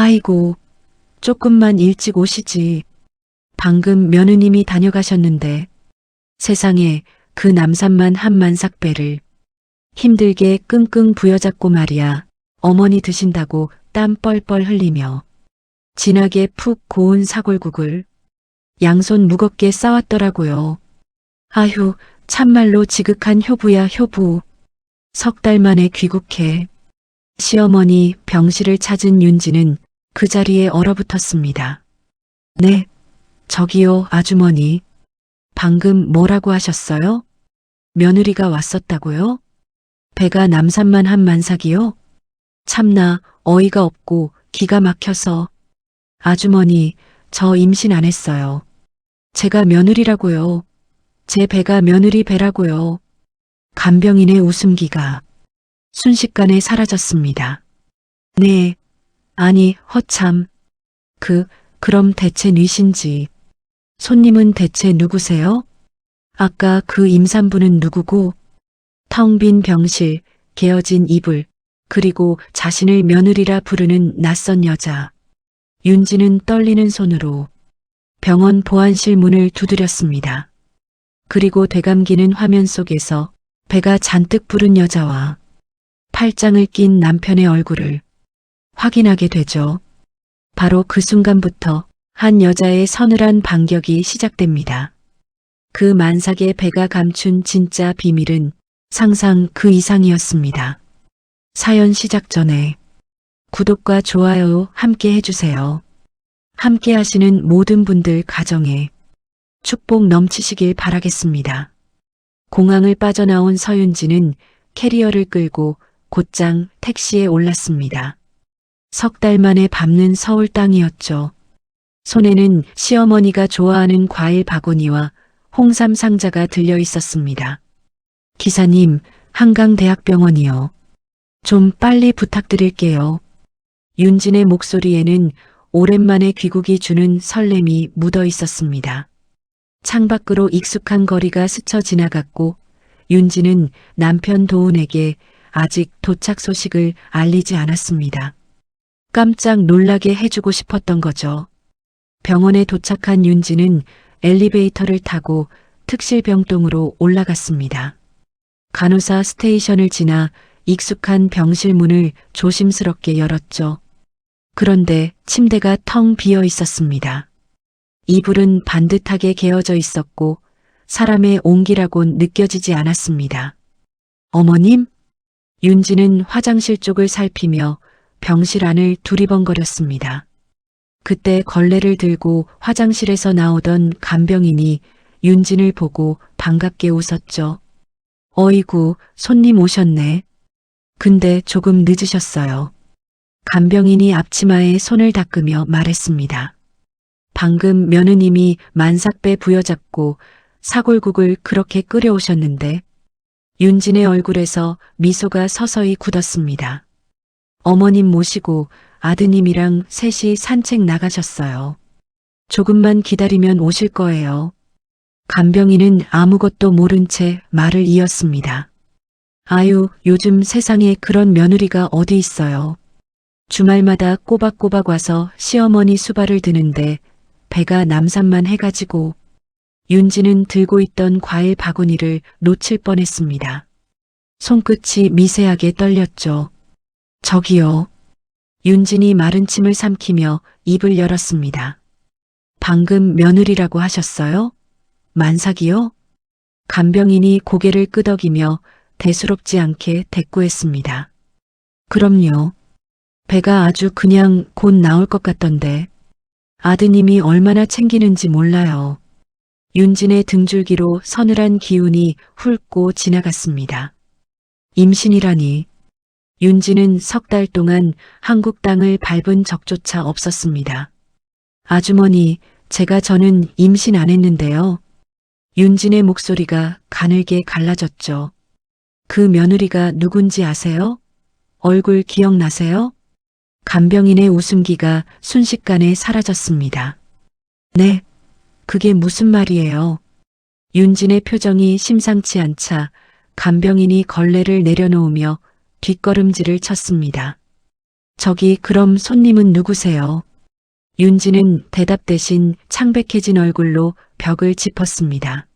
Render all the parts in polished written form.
아이고, 조금만 일찍 오시지. 방금 며느님이 다녀가셨는데 세상에 그 남산만 한 만삭배를 힘들게 끙끙 부여잡고 말이야. 어머니 드신다고 땀 뻘뻘 흘리며 진하게 푹 고운 사골국을 양손 무겁게 싸왔더라고요. 아휴, 참말로 지극한 효부야 효부. 석 달 만에 귀국해. 시어머니 병실을 찾은 윤지는 그 자리에 얼어붙었습니다. 네, 저기요 아주머니. 방금 뭐라고 하셨어요? 며느리가 왔었다고요? 배가 남산만 한 만삭이요? 참나 어이가 없고 기가 막혀서. 아주머니, 저 임신 안 했어요. 제가 며느리라고요. 제 배가 며느리 배라고요. 간병인의 웃음기가 순식간에 사라졌습니다. 네, 아니 허참. 그럼 대체 뉘신지. 손님은 대체 누구세요? 아까 그 임산부는 누구고? 텅 빈 병실, 개어진 이불, 그리고 자신을 며느리라 부르는 낯선 여자. 윤지는 떨리는 손으로 병원 보안실 문을 두드렸습니다. 그리고 되감기는 화면 속에서 배가 잔뜩 부른 여자와 팔짱을 낀 남편의 얼굴을 확인하게 되죠. 바로 그 순간부터 한 여자의 서늘한 반격이 시작됩니다. 그 만삭의 배가 감춘 진짜 비밀은 상상 그 이상이었습니다. 사연 시작 전에 구독과 좋아요 함께 해주세요. 함께 하시는 모든 분들 가정에 축복 넘치시길 바라겠습니다. 공항을 빠져나온 서윤지는 캐리어를 끌고 곧장 택시에 올랐습니다. 석 달 만에 밟는 서울 땅이었죠. 손에는 시어머니가 좋아하는 과일 바구니와 홍삼 상자가 들려 있었습니다. 기사님, 한강대학병원이요. 좀 빨리 부탁드릴게요. 윤진의 목소리에는 오랜만에 귀국이 주는 설렘이 묻어 있었습니다. 창밖으로 익숙한 거리가 스쳐 지나갔고 윤진은 남편 도훈에게 아직 도착 소식을 알리지 않았습니다. 깜짝 놀라게 해주고 싶었던 거죠. 병원에 도착한 윤진은 엘리베이터를 타고 특실병동으로 올라갔습니다. 간호사 스테이션을 지나 익숙한 병실 문을 조심스럽게 열었죠. 그런데 침대가 텅 비어 있었습니다. 이불은 반듯하게 개어져 있었고 사람의 온기라곤 느껴지지 않았습니다. 어머님? 윤지는 화장실 쪽을 살피며 병실 안을 두리번거렸습니다. 그때 걸레를 들고 화장실에서 나오던 간병인이 윤진을 보고 반갑게 웃었죠. 어이구, 손님 오셨네. 근데 조금 늦으셨어요. 간병인이 앞치마에 손을 닦으며 말했습니다. 방금 며느님이 만삭배 부여잡고 사골국을 그렇게 끓여오셨는데 윤진의 얼굴에서 미소가 서서히 굳었습니다. 어머님 모시고 아드님이랑 셋이 산책 나가셨어요. 조금만 기다리면 오실 거예요. 간병인은 아무것도 모른 채 말을 이었습니다. 아유, 요즘 세상에 그런 며느리가 어디 있어요. 주말마다 꼬박꼬박 와서 시어머니 수발을 드는데 배가 남산만 해가지고. 윤지는 들고 있던 과일 바구니를 놓칠 뻔했습니다. 손끝이 미세하게 떨렸죠. 저기요. 윤진이 마른 침을 삼키며 입을 열었습니다. 방금 며느리라고 하셨어요? 만삭이요? 간병인이 고개를 끄덕이며 대수롭지 않게 대꾸했습니다. 그럼요. 배가 아주 그냥 곧 나올 것 같던데 아드님이 얼마나 챙기는지 몰라요. 윤진의 등줄기로 서늘한 기운이 훑고 지나갔습니다. 임신이라니. 윤진은 석 달 동안 한국 땅을 밟은 적조차 없었습니다. 아주머니, 저는 임신 안 했는데요. 윤진의 목소리가 가늘게 갈라졌죠. 그 며느리가 누군지 아세요? 얼굴 기억나세요? 간병인의 웃음기가 순식간에 사라졌습니다. 네, 그게 무슨 말이에요? 윤진의 표정이 심상치 않자 간병인이 걸레를 내려놓으며 뒷걸음질을 쳤습니다. 저기 그럼 손님은 누구세요? 윤지는 대답 대신 창백해진 얼굴로 벽을 짚었습니다.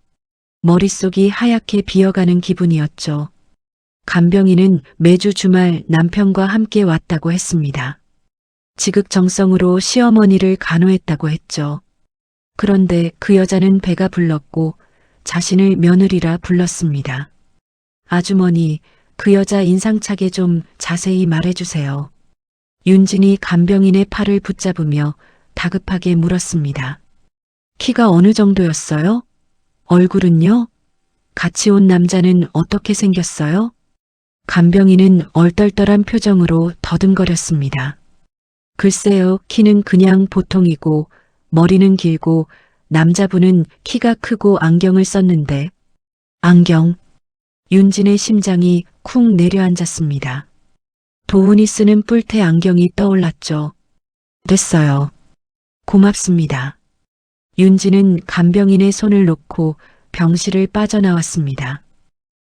머릿속이 하얗게 비어가는 기분이었죠. 간병인은 매주 주말 남편과 함께 왔다고 했습니다. 지극정성으로 시어머니를 간호했다고 했죠. 그런데 그 여자는 배가 불렀고 자신을 며느리라 불렀습니다. 아주머니, 그 여자 인상차게 좀 자세히 말해주세요. 윤진이 간병인의 팔을 붙잡으며 다급하게 물었습니다. 키가 어느 정도였어요? 얼굴은요? 같이 온 남자는 어떻게 생겼어요? 간병인은 얼떨떨한 표정으로 더듬거렸습니다. 글쎄요, 키는 그냥 보통이고 머리는 길고 남자분은 키가 크고 안경을 썼는데. 안경. 윤진의 심장이 쿵 내려앉았습니다. 도훈이 쓰는 뿔테 안경이 떠올랐죠. 됐어요. 고맙습니다. 윤진은 간병인의 손을 놓고 병실을 빠져나왔습니다.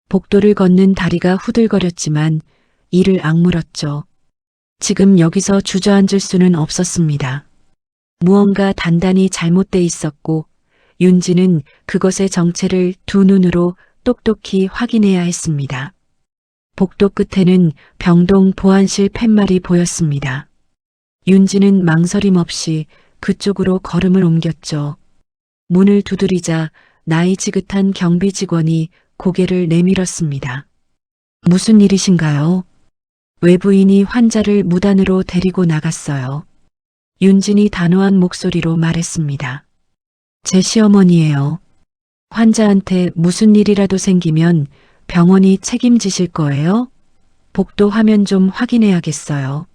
복도를 걷는 다리가 후들거렸지만 이를 악물었죠. 지금 여기서 주저앉을 수는 없었습니다. 무언가 단단히 잘못돼 있었고 윤진은 그것의 정체를 두 눈으로 똑똑히 확인해야 했습니다. 복도 끝에는 병동 보안실 팻말이 보였습니다. 윤진은 망설임 없이 그쪽으로 걸음을 옮겼죠. 문을 두드리자 나이 지긋한 경비 직원이 고개를 내밀었습니다. 무슨 일이신가요? 외부인이 환자를 무단으로 데리고 나갔어요. 윤진이 단호한 목소리로 말했습니다. 제 시어머니예요. 환자한테 무슨 일이라도 생기면 병원이 책임지실 거예요? 복도 화면 좀 확인해야겠어요.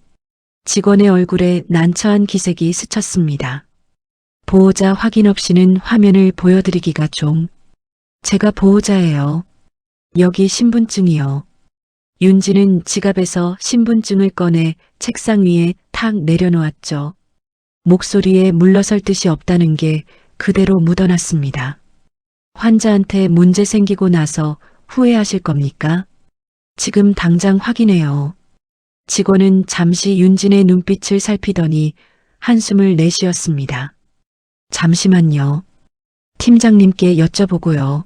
직원의 얼굴에 난처한 기색이 스쳤습니다. 보호자 확인 없이는 화면을 보여드리기가 좀. 제가 보호자예요. 여기 신분증이요. 윤지는 지갑에서 신분증을 꺼내 책상 위에 탁 내려놓았죠. 목소리에 물러설 뜻이 없다는 게 그대로 묻어났습니다. 환자한테 문제 생기고 나서 후회하실 겁니까? 지금 당장 확인해요. 직원은 잠시 윤진의 눈빛을 살피더니 한숨을 내쉬었습니다. 잠시만요. 팀장님께 여쭤보고요.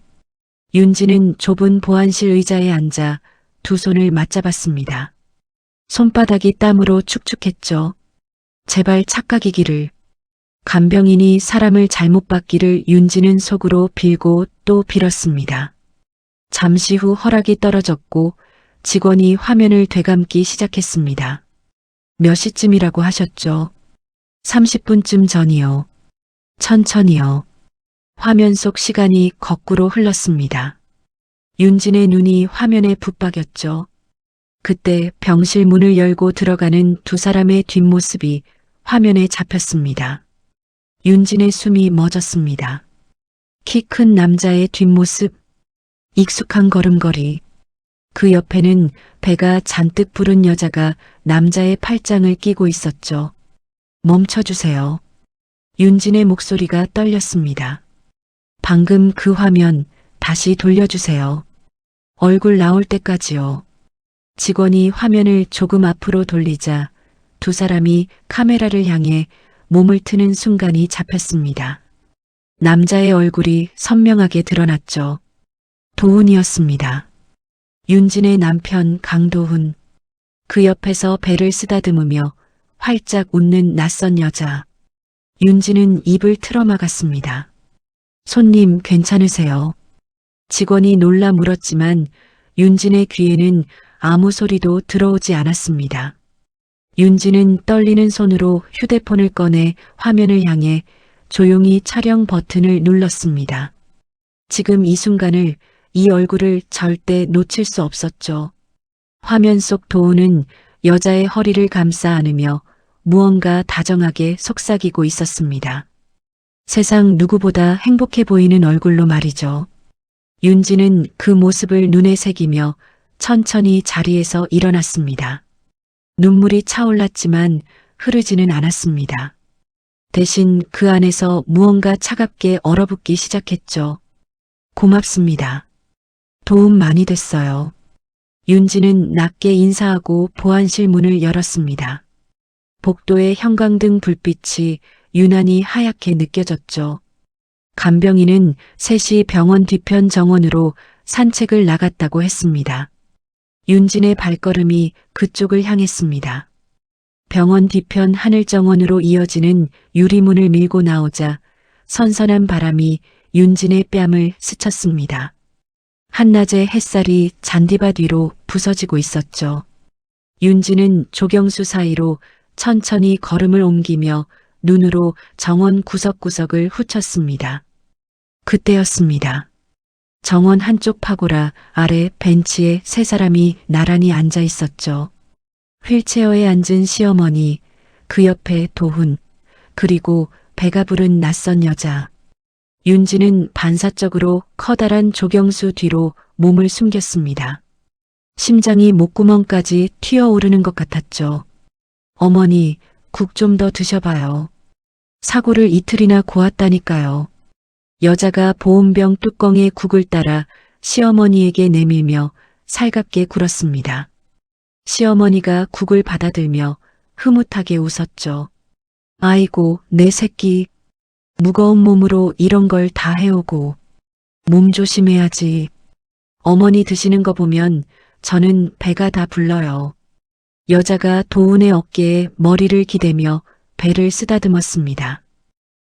윤진은 좁은 보안실 의자에 앉아 두 손을 맞잡았습니다. 손바닥이 땀으로 축축했죠. 제발 착각이기를. 간병인이 사람을 잘못 봤기를 윤진은 속으로 빌고 또 빌었습니다. 잠시 후 허락이 떨어졌고 직원이 화면을 되감기 시작했습니다. 몇 시쯤이라고 하셨죠? 30분쯤 전이요. 천천히요. 화면 속 시간이 거꾸로 흘렀습니다. 윤진의 눈이 화면에 붙박였죠. 그때 병실 문을 열고 들어가는 두 사람의 뒷모습이 화면에 잡혔습니다. 윤진의 숨이 멎었습니다. 키 큰 남자의 뒷모습, 익숙한 걸음걸이. 그 옆에는 배가 잔뜩 부른 여자가 남자의 팔짱을 끼고 있었죠. 멈춰주세요. 윤진의 목소리가 떨렸습니다. 방금 그 화면 다시 돌려주세요. 얼굴 나올 때까지요. 직원이 화면을 조금 앞으로 돌리자 두 사람이 카메라를 향해 몸을 트는 순간이 잡혔습니다. 남자의 얼굴이 선명하게 드러났죠. 도훈이었습니다. 윤진의 남편 강도훈. 그 옆에서 배를 쓰다듬으며 활짝 웃는 낯선 여자. 윤진은 입을 틀어막았습니다. 손님 괜찮으세요? 직원이 놀라 물었지만 윤진의 귀에는 아무 소리도 들어오지 않았습니다. 윤진은 떨리는 손으로 휴대폰을 꺼내 화면을 향해 조용히 촬영 버튼을 눌렀습니다. 지금 이 순간을, 이 얼굴을 절대 놓칠 수 없었죠. 화면 속 도훈은 여자의 허리를 감싸 안으며 무언가 다정하게 속삭이고 있었습니다. 세상 누구보다 행복해 보이는 얼굴로 말이죠. 윤진은 그 모습을 눈에 새기며 천천히 자리에서 일어났습니다. 눈물이 차올랐지만 흐르지는 않았습니다. 대신 그 안에서 무언가 차갑게 얼어붙기 시작했죠. 고맙습니다. 도움 많이 됐어요. 윤진은 낮게 인사하고 보안실 문을 열었습니다. 복도의 형광등 불빛이 유난히 하얗게 느껴졌죠. 간병인은 셋이 병원 뒤편 정원으로 산책을 나갔다고 했습니다. 윤진의 발걸음이 그쪽을 향했습니다. 병원 뒤편 하늘정원으로 이어지는 유리문을 밀고 나오자 선선한 바람이 윤진의 뺨을 스쳤습니다. 한낮의 햇살이 잔디밭 위로 부서지고 있었죠. 윤진은 조경수 사이로 천천히 걸음을 옮기며 눈으로 정원 구석구석을 훑었습니다. 그때였습니다. 정원 한쪽 파고라 아래 벤치에 세 사람이 나란히 앉아 있었죠. 휠체어에 앉은 시어머니, 그 옆에 도훈, 그리고 배가 부른 낯선 여자. 윤진은 반사적으로 커다란 조경수 뒤로 몸을 숨겼습니다. 심장이 목구멍까지 튀어오르는 것 같았죠. 어머니, 국 좀 더 드셔봐요. 사고를 이틀이나 고았다니까요. 여자가 보온병 뚜껑에 국을 따라 시어머니에게 내밀며 살갑게 굴었습니다. 시어머니가 국을 받아들며 흐뭇하게 웃었죠. 아이고, 내 새끼. 무거운 몸으로 이런 걸 다 해오고. 몸 조심해야지. 어머니 드시는 거 보면 저는 배가 다 불러요. 여자가 도훈의 어깨에 머리를 기대며 배를 쓰다듬었습니다.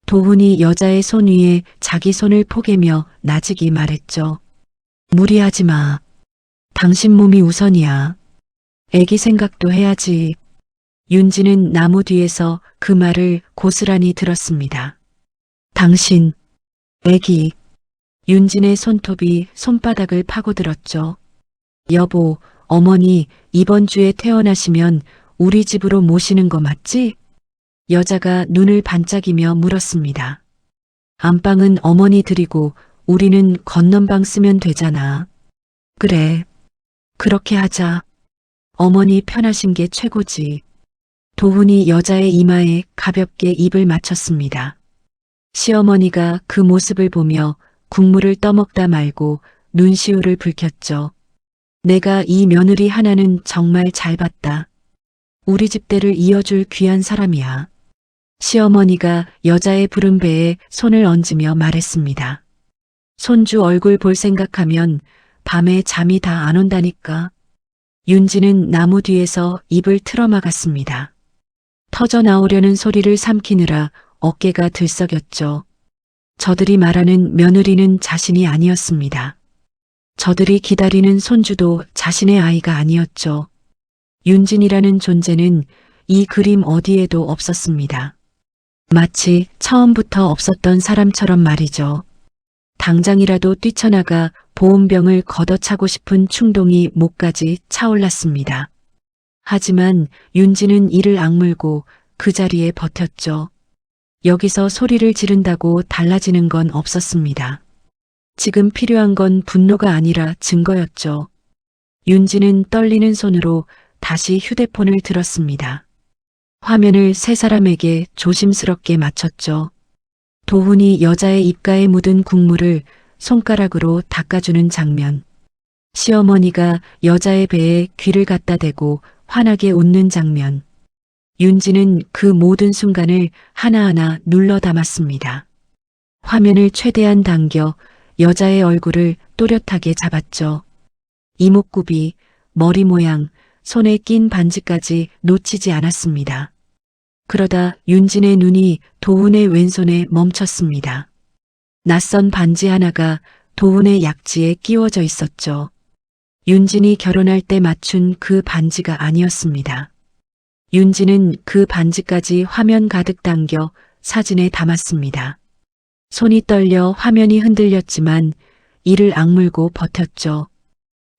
도훈이 여자의 손 위에 자기 손을 포개며 나직이 말했죠. 무리하지 마. 당신 몸이 우선이야. 애기 생각도 해야지. 윤지는 나무 뒤에서 그 말을 고스란히 들었습니다. 당신, 애기. 윤진의 손톱이 손바닥을 파고들었죠. 여보, 어머니 이번 주에 퇴원하시면 우리 집으로 모시는 거 맞지? 여자가 눈을 반짝이며 물었습니다. 안방은 어머니 드리고 우리는 건넌방 쓰면 되잖아. 그래, 그렇게 하자. 어머니 편하신 게 최고지. 도훈이 여자의 이마에 가볍게 입을 맞췄습니다. 시어머니가 그 모습을 보며 국물을 떠먹다 말고 눈시울을 붉혔죠. 내가 이 며느리 하나는 정말 잘 봤다. 우리 집대를 이어줄 귀한 사람이야. 시어머니가 여자의 부른 배에 손을 얹으며 말했습니다. 손주 얼굴 볼 생각하면 밤에 잠이 다 안 온다니까. 윤지는 나무 뒤에서 입을 틀어막았습니다. 터져 나오려는 소리를 삼키느라 어깨가 들썩였죠. 저들이 말하는 며느리는 자신이 아니었습니다. 저들이 기다리는 손주도 자신의 아이가 아니었죠. 윤진이라는 존재는 이 그림 어디에도 없었습니다. 마치 처음부터 없었던 사람처럼 말이죠. 당장이라도 뛰쳐나가 보온병을 걷어차고 싶은 충동이 목까지 차올랐습니다. 하지만 윤진은 이를 악물고 그 자리에 버텼죠. 여기서 소리를 지른다고 달라지는 건 없었습니다. 지금 필요한 건 분노가 아니라 증거였죠. 윤진은 떨리는 손으로 다시 휴대폰을 들었습니다. 화면을 세 사람에게 조심스럽게 맞췄죠. 도훈이 여자의 입가에 묻은 국물을 손가락으로 닦아주는 장면. 시어머니가 여자의 배에 귀를 갖다 대고 환하게 웃는 장면. 윤지는 그 모든 순간을 하나하나 눌러 담았습니다. 화면을 최대한 당겨 여자의 얼굴을 또렷하게 잡았죠. 이목구비, 머리 모양, 손에 낀 반지까지 놓치지 않았습니다. 그러다 윤진의 눈이 도훈의 왼손에 멈췄습니다. 낯선 반지 하나가 도훈의 약지에 끼워져 있었죠. 윤진이 결혼할 때 맞춘 그 반지가 아니었습니다. 윤진은 그 반지까지 화면 가득 당겨 사진에 담았습니다. 손이 떨려 화면이 흔들렸지만 이를 악물고 버텼죠.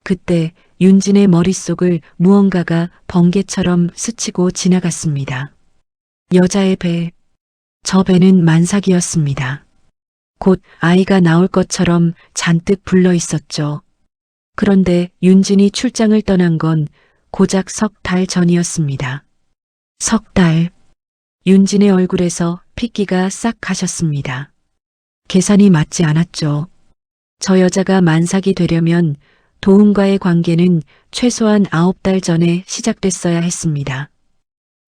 그때 윤진의 머릿속을 무언가가 번개처럼 스치고 지나갔습니다. 여자의 배, 저 배는 만삭이었습니다. 곧 아이가 나올 것처럼 잔뜩 불러 있었죠. 그런데 윤진이 출장을 떠난 건 고작 석 달 전이었습니다. 석 달. 윤진의 얼굴에서 핏기가 싹 가셨습니다. 계산이 맞지 않았죠. 저 여자가 만삭이 되려면 도훈과의 관계는 최소한 9달 전에 시작됐어야 했습니다.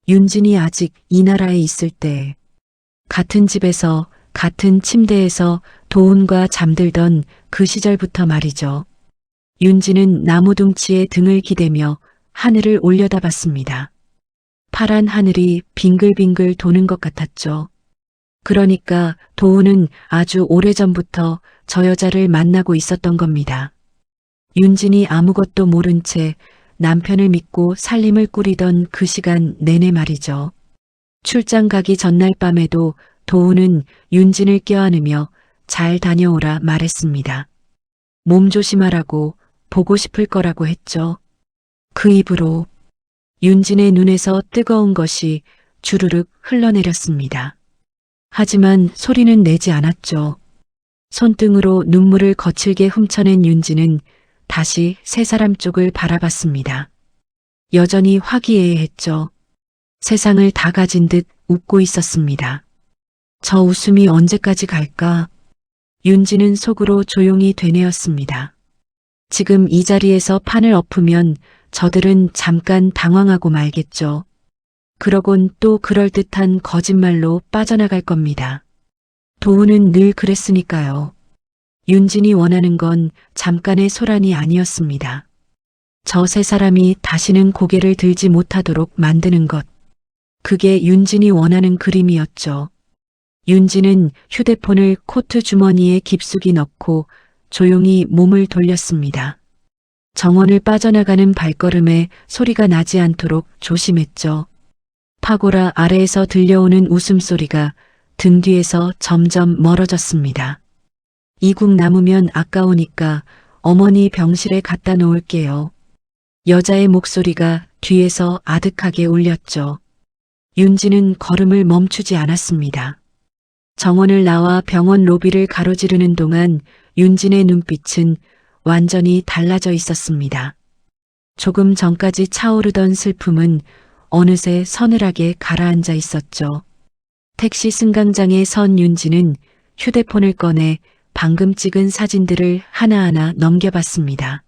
윤진이 아직 이 나라에 있을 때 같은 집에서 같은 침대에서 도훈과 잠들던 그 시절부터 말이죠. 윤진은 나무둥치에 등을 기대며 하늘을 올려다봤습니다. 파란 하늘이 빙글빙글 도는 것 같았죠. 그러니까 도훈은 아주 오래전부터 저 여자를 만나고 있었던 겁니다. 윤진이 아무것도 모른 채 남편을 믿고 살림을 꾸리던 그 시간 내내 말이죠. 출장 가기 전날 밤에도 도훈은 윤진을 껴안으며 잘 다녀오라 말했습니다. 몸 조심하라고, 보고 싶을 거라고 했죠. 그 입으로 윤진의 눈에서 뜨거운 것이 주르륵 흘러내렸습니다. 하지만 소리는 내지 않았죠. 손등으로 눈물을 거칠게 훔쳐낸 윤진은 다시 세 사람 쪽을 바라봤습니다. 여전히 화기애애했죠. 세상을 다 가진 듯 웃고 있었습니다. 저 웃음이 언제까지 갈까? 윤진은 속으로 조용히 되뇌었습니다. 지금 이 자리에서 판을 엎으면 저들은 잠깐 당황하고 말겠죠. 그러곤 또 그럴듯한 거짓말로 빠져나갈 겁니다. 도훈은 늘 그랬으니까요. 윤진이 원하는 건 잠깐의 소란이 아니었습니다. 저 세 사람이 다시는 고개를 들지 못하도록 만드는 것. 그게 윤진이 원하는 그림이었죠. 윤진은 휴대폰을 코트 주머니에 깊숙이 넣고 조용히 몸을 돌렸습니다. 정원을 빠져나가는 발걸음에 소리가 나지 않도록 조심했죠. 파고라 아래에서 들려오는 웃음소리가 등 뒤에서 점점 멀어졌습니다. 이국 남으면 아까우니까 어머니 병실에 갖다 놓을게요. 여자의 목소리가 뒤에서 아득하게 울렸죠. 윤진은 걸음을 멈추지 않았습니다. 정원을 나와 병원 로비를 가로지르는 동안 윤진의 눈빛은 완전히 달라져 있었습니다. 조금 전까지 차오르던 슬픔은 어느새 서늘하게 가라앉아 있었죠. 택시 승강장에 선 윤진은 휴대폰을 꺼내 방금 찍은 사진들을 하나하나 넘겨봤습니다.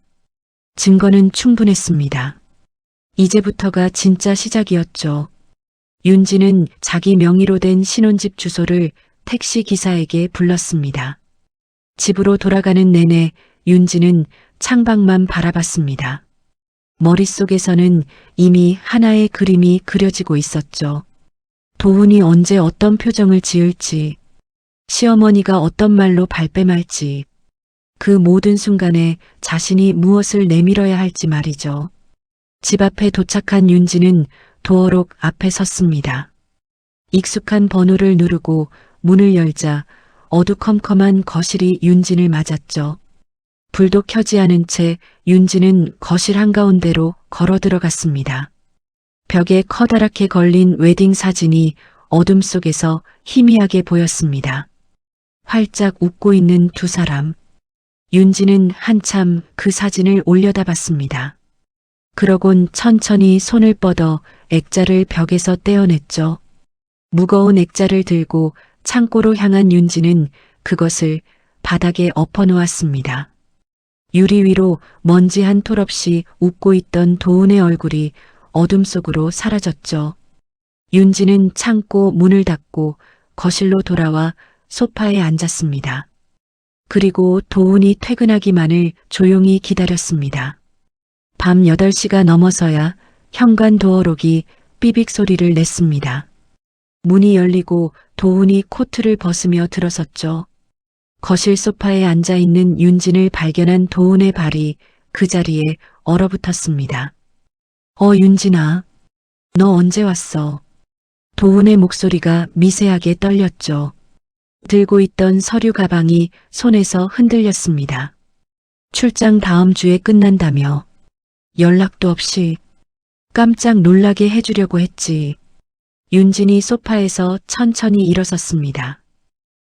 증거는 충분했습니다. 이제부터가 진짜 시작이었죠. 윤진은 자기 명의로 된 신혼집 주소를 택시 기사에게 불렀습니다. 집으로 돌아가는 내내 윤진은 창밖만 바라봤습니다. 머릿속에서는 이미 하나의 그림이 그려지고 있었죠. 도훈이 언제 어떤 표정을 지을지, 시어머니가 어떤 말로 발뺌할지, 그 모든 순간에 자신이 무엇을 내밀어야 할지 말이죠. 집 앞에 도착한 윤진은 도어록 앞에 섰습니다. 익숙한 번호를 누르고 문을 열자 어두컴컴한 거실이 윤진을 맞았죠. 불도 켜지 않은 채 윤진은 거실 한가운데로 걸어 들어갔습니다. 벽에 커다랗게 걸린 웨딩 사진이 어둠 속에서 희미하게 보였습니다. 활짝 웃고 있는 두 사람. 윤진은 한참 그 사진을 올려다봤습니다. 그러곤 천천히 손을 뻗어 액자를 벽에서 떼어냈죠. 무거운 액자를 들고 창고로 향한 윤진은 그것을 바닥에 엎어놓았습니다. 유리 위로 먼지 한 톨 없이 웃고 있던 도훈의 얼굴이 어둠 속으로 사라졌죠. 윤진은 창고 문을 닫고 거실로 돌아와 소파에 앉았습니다. 그리고 도훈이 퇴근하기만을 조용히 기다렸습니다. 밤 8시가 넘어서야 현관 도어록이 삐빅 소리를 냈습니다. 문이 열리고 도훈이 코트를 벗으며 들어섰죠. 거실 소파에 앉아있는 윤진을 발견한 도훈의 발이 그 자리에 얼어붙었습니다. 윤진아, 너 언제 왔어? 도훈의 목소리가 미세하게 떨렸죠. 들고 있던 서류 가방이 손에서 흔들렸습니다. 출장 다음 주에 끝난다며 연락도 없이. 깜짝 놀라게 해주려고 했지. 윤진이 소파에서 천천히 일어섰습니다.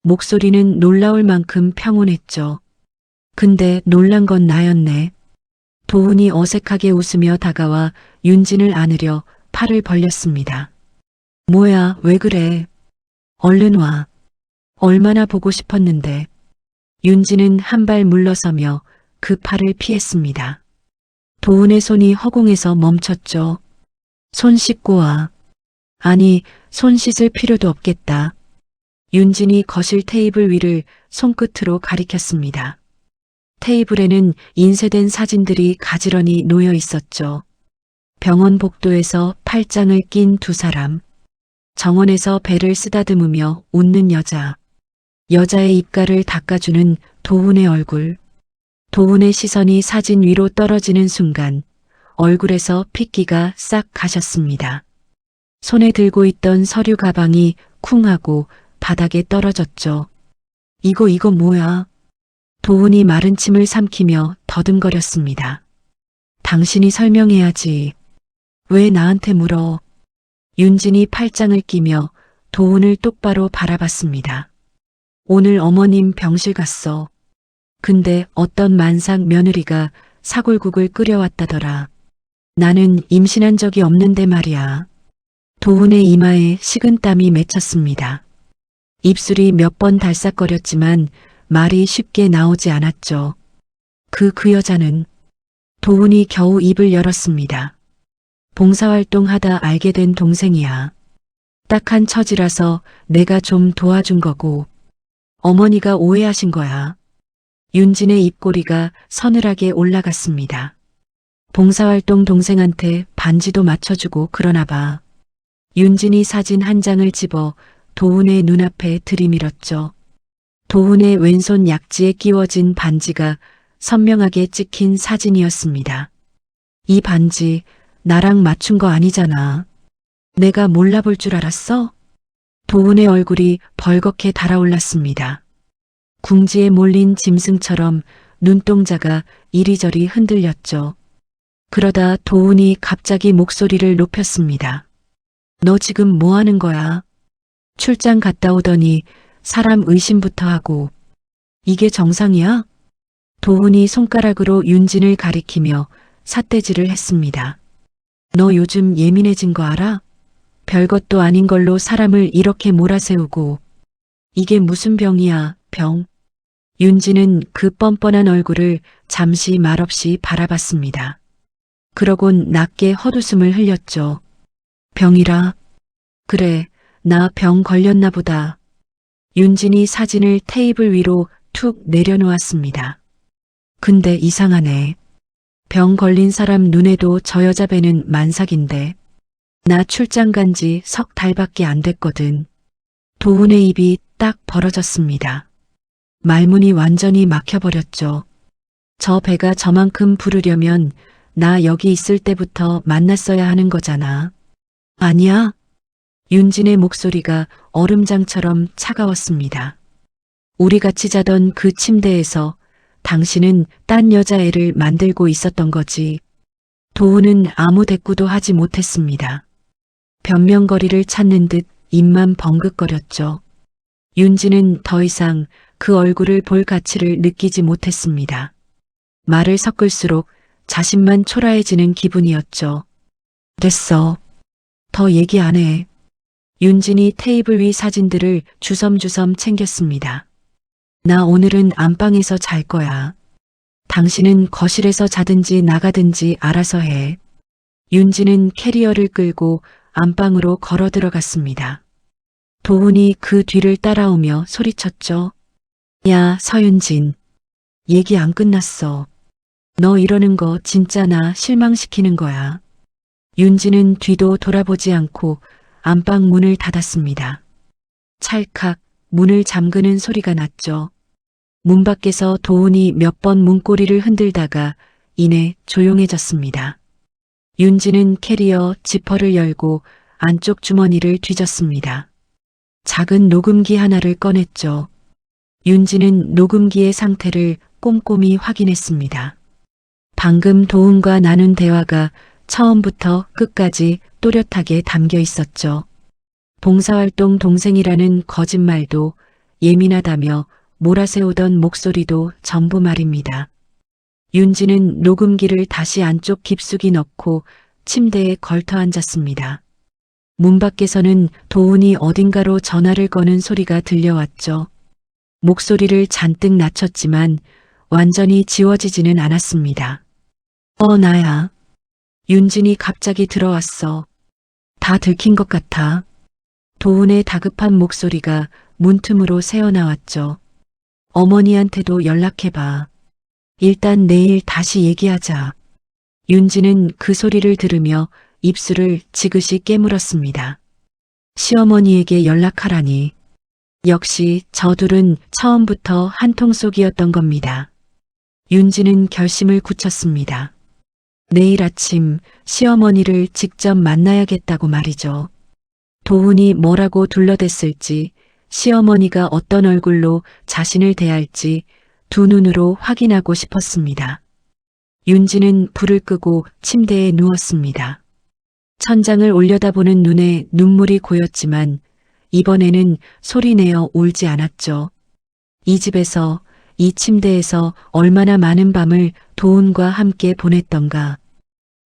목소리는 놀라울 만큼 평온했죠. 근데 놀란 건 나였네. 도훈이 어색하게 웃으며 다가와 윤진을 안으려 팔을 벌렸습니다. 뭐야, 왜 그래? 얼른 와. 얼마나 보고 싶었는데. 윤진은 한 발 물러서며 그 팔을 피했습니다. 도훈의 손이 허공에서 멈췄죠. 손 씻고 와. 아니, 손 씻을 필요도 없겠다. 윤진이 거실 테이블 위를 손끝으로 가리켰습니다. 테이블에는 인쇄된 사진들이 가지런히 놓여 있었죠. 병원 복도에서 팔짱을 낀 두 사람, 정원에서 배를 쓰다듬으며 웃는 여자, 여자의 입가를 닦아주는 도훈의 얼굴, 도훈의 시선이 사진 위로 떨어지는 순간 얼굴에서 핏기가 싹 가셨습니다. 손에 들고 있던 서류 가방이 쿵 하고 바닥에 떨어졌죠. 이거 뭐야? 도훈이 마른 침을 삼키며 더듬거렸습니다. 당신이 설명해야지. 왜 나한테 물어? 윤진이 팔짱을 끼며 도훈을 똑바로 바라봤습니다. 오늘 어머님 병실 갔어. 근데 어떤 만삭 며느리가 사골국을 끓여왔다더라. 나는 임신한 적이 없는데 말이야. 도훈의 이마에 식은땀이 맺혔습니다. 입술이 몇 번 달싹거렸지만 말이 쉽게 나오지 않았죠. 그 여자는 도훈이 겨우 입을 열었습니다. 봉사활동하다 알게 된 동생이야. 딱한 처지라서 내가 좀 도와준 거고 어머니가 오해하신 거야. 윤진의 입꼬리가 서늘하게 올라갔습니다. 봉사활동 동생한테 반지도 맞춰주고 그러나 봐. 윤진이 사진 한 장을 집어 도훈의 눈앞에 들이밀었죠. 도훈의 왼손 약지에 끼워진 반지가 선명하게 찍힌 사진이었습니다. 이 반지 나랑 맞춘 거 아니잖아. 내가 몰라볼 줄 알았어? 도훈의 얼굴이 벌겋게 달아올랐습니다. 궁지에 몰린 짐승처럼 눈동자가 이리저리 흔들렸죠. 그러다 도훈이 갑자기 목소리를 높였습니다. 너 지금 뭐 하는 거야? 출장 갔다 오더니 사람 의심부터 하고. 이게 정상이야? 도훈이 손가락으로 윤진을 가리키며 삿대질을 했습니다. 너 요즘 예민해진 거 알아? 별것도 아닌 걸로 사람을 이렇게 몰아세우고. 이게 무슨 병이야, 병? 윤진은 그 뻔뻔한 얼굴을 잠시 말없이 바라봤습니다. 그러곤 낮게 헛웃음을 흘렸죠. 병이라? 그래, 나 병 걸렸나 보다. 윤진이 사진을 테이블 위로 툭 내려놓았습니다. 근데 이상하네. 병 걸린 사람 눈에도 저 여자 배는 만삭인데. 나 출장 간 지 석 달밖에 안 됐거든. 도훈의 입이 딱 벌어졌습니다. 말문이 완전히 막혀버렸죠. 저 배가 저만큼 부르려면 나 여기 있을 때부터 만났어야 하는 거잖아. 아니야? 윤진의 목소리가 얼음장처럼 차가웠습니다. 우리 같이 자던 그 침대에서 당신은 딴 여자애를 만들고 있었던 거지. 도훈은 아무 대꾸도 하지 못했습니다. 변명거리를 찾는 듯 입만 벙긋거렸죠. 윤진은 더 이상 그 얼굴을 볼 가치를 느끼지 못했습니다. 말을 섞을수록 자신만 초라해지는 기분이었죠. 됐어. 더 얘기 안 해. 윤진이 테이블 위 사진들을 주섬주섬 챙겼습니다. 나 오늘은 안방에서 잘 거야. 당신은 거실에서 자든지 나가든지 알아서 해. 윤진은 캐리어를 끌고 안방으로 걸어 들어갔습니다. 도훈이 그 뒤를 따라오며 소리쳤죠. 야, 서윤진. 얘기 안 끝났어. 너 이러는 거 진짜 나 실망시키는 거야. 윤진은 뒤도 돌아보지 않고 안방 문을 닫았습니다. 찰칵 문을 잠그는 소리가 났죠. 문 밖에서 도훈이 몇 번 문고리를 흔들다가 이내 조용해졌습니다. 윤진은 캐리어 지퍼를 열고 안쪽 주머니를 뒤졌습니다. 작은 녹음기 하나를 꺼냈죠. 윤진은 녹음기의 상태를 꼼꼼히 확인했습니다. 방금 도훈과 나눈 대화가 처음부터 끝까지 또렷하게 담겨 있었죠. 봉사활동 동생이라는 거짓말도 예민하다며 몰아세우던 목소리도 전부 말입니다. 윤진은 녹음기를 다시 안쪽 깊숙이 넣고 침대에 걸터 앉았습니다. 문 밖에서는 도훈이 어딘가로 전화를 거는 소리가 들려왔죠. 목소리를 잔뜩 낮췄지만 완전히 지워지지는 않았습니다. 나야. 윤진이 갑자기 들어왔어. 다 들킨 것 같아. 도훈의 다급한 목소리가 문틈으로 새어나왔죠. 어머니한테도 연락해봐. 일단 내일 다시 얘기하자. 윤지는 그 소리를 들으며 입술을 지그시 깨물었습니다. 시어머니에게 연락하라니. 역시 저둘은 처음부터 한통속이었던 겁니다. 윤지는 결심을 굳혔습니다. 내일 아침 시어머니를 직접 만나야겠다고 말이죠. 도훈이 뭐라고 둘러댔을지, 시어머니가 어떤 얼굴로 자신을 대할지 두 눈으로 확인하고 싶었습니다. 윤지는 불을 끄고 침대에 누웠습니다. 천장을 올려다보는 눈에 눈물이 고였지만 이번에는 소리내어 울지 않았죠. 이 집에서, 이 침대에서 얼마나 많은 밤을 도훈과 함께 보냈던가.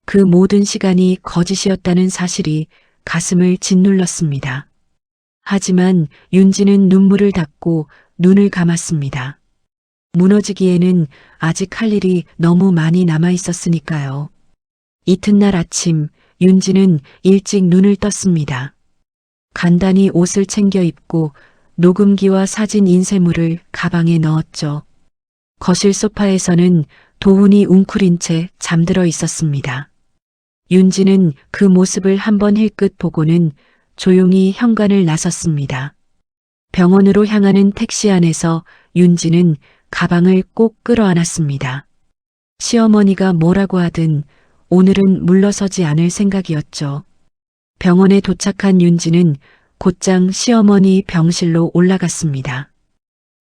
그 모든 시간이 거짓이었다는 사실이 가슴을 짓눌렀습니다. 하지만 윤지는 눈물을 닦고 눈을 감았습니다. 무너지기에는 아직 할 일이 너무 많이 남아 있었으니까요. 이튿날 아침 윤지는 일찍 눈을 떴습니다. 간단히 옷을 챙겨 입고 녹음기와 사진 인쇄물을 가방에 넣었죠. 거실 소파에서는 도훈이 웅크린 채 잠들어 있었습니다. 윤지는 그 모습을 한번 힐끗 보고는 조용히 현관을 나섰습니다. 병원으로 향하는 택시 안에서 윤지는 가방을 꼭 끌어안았습니다. 시어머니가 뭐라고 하든 오늘은 물러서지 않을 생각이었죠. 병원에 도착한 윤지는 곧장 시어머니 병실로 올라갔습니다.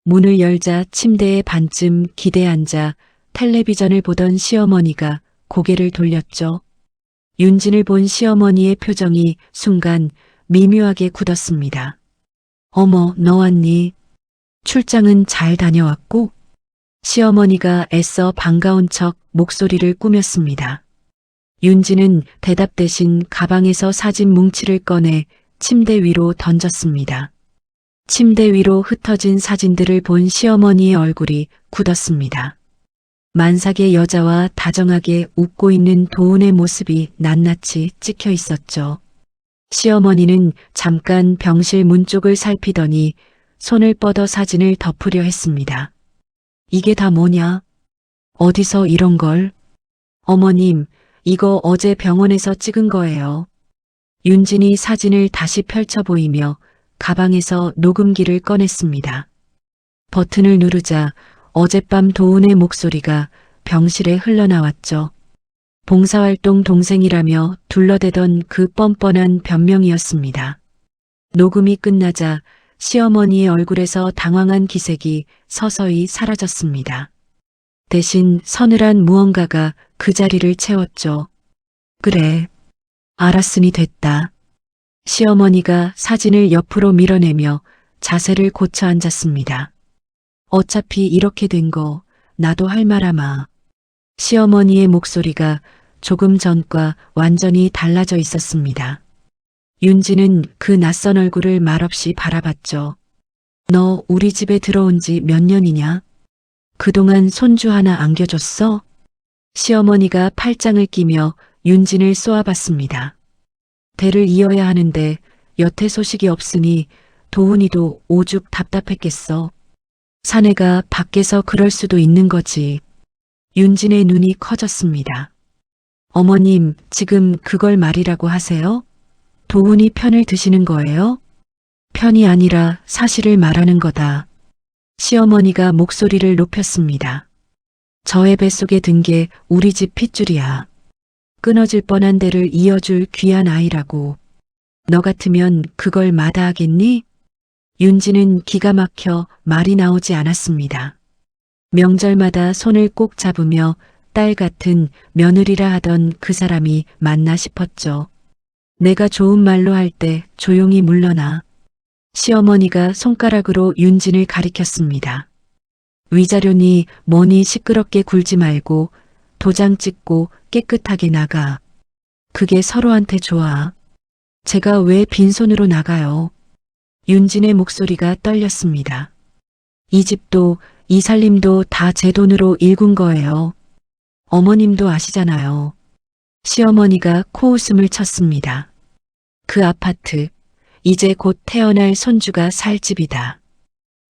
문을 열자 침대에 반쯤 기대 앉아 텔레비전을 보던 시어머니가 고개를 돌렸죠. 윤진을 본 시어머니의 표정이 순간 미묘하게 굳었습니다. 어머, 너 왔니? 출장은 잘 다녀왔고? 시어머니가 애써 반가운 척 목소리를 꾸몄습니다. 윤지는 대답 대신 가방에서 사진 뭉치를 꺼내 침대 위로 던졌습니다. 침대 위로 흩어진 사진들을 본 시어머니의 얼굴이 굳었습니다. 만삭의 여자와 다정하게 웃고 있는 도훈의 모습이 낱낱이 찍혀 있었죠. 시어머니는 잠깐 병실 문 쪽을 살피더니 손을 뻗어 사진을 덮으려 했습니다. 이게 다 뭐냐? 어디서 이런 걸? 어머님, 이거 어제 병원에서 찍은 거예요. 윤진이 사진을 다시 펼쳐 보이며 가방에서 녹음기를 꺼냈습니다. 버튼을 누르자 어젯밤 도훈의 목소리가 병실에 흘러나왔죠. 봉사활동 동생이라며 둘러대던 그 뻔뻔한 변명이었습니다. 녹음이 끝나자 시어머니의 얼굴에서 당황한 기색이 서서히 사라졌습니다. 대신 서늘한 무언가가 그 자리를 채웠죠. 그래, 알았으니 됐다. 시어머니가 사진을 옆으로 밀어내며 자세를 고쳐 앉았습니다. 어차피 이렇게 된 거 나도 할 말아마. 시어머니의 목소리가 조금 전과 완전히 달라져 있었습니다. 윤지는 그 낯선 얼굴을 말없이 바라봤죠. 너 우리 집에 들어온 지 몇 년이냐? 그동안 손주 하나 안겨줬어? 시어머니가 팔짱을 끼며 윤진을 쏘아봤습니다. 대를 이어야 하는데 여태 소식이 없으니 도훈이도 오죽 답답했겠어. 사내가 밖에서 그럴 수도 있는 거지. 윤진의 눈이 커졌습니다. 어머님, 지금 그걸 말이라고 하세요? 도훈이 편을 드시는 거예요? 편이 아니라 사실을 말하는 거다. 시어머니가 목소리를 높였습니다. 저의 뱃속에 든 게 우리 집 핏줄이야. 끊어질 뻔한 데를 이어줄 귀한 아이라고. 너 같으면 그걸 마다하겠니? 윤지는 기가 막혀 말이 나오지 않았습니다. 명절마다 손을 꼭 잡으며 딸 같은 며느리라 하던 그 사람이 맞나 싶었죠. 내가 좋은 말로 할 때 조용히 물러나. 시어머니가 손가락으로 윤진을 가리켰습니다. 위자료니 뭐니 시끄럽게 굴지 말고 도장 찍고 깨끗하게 나가. 그게 서로한테 좋아. 제가 왜 빈손으로 나가요? 윤진의 목소리가 떨렸습니다. 이 집도 이 살림도 다 제 돈으로 일군 거예요. 어머님도 아시잖아요. 시어머니가 코웃음을 쳤습니다. 그 아파트, 이제 곧 태어날 손주가 살 집이다.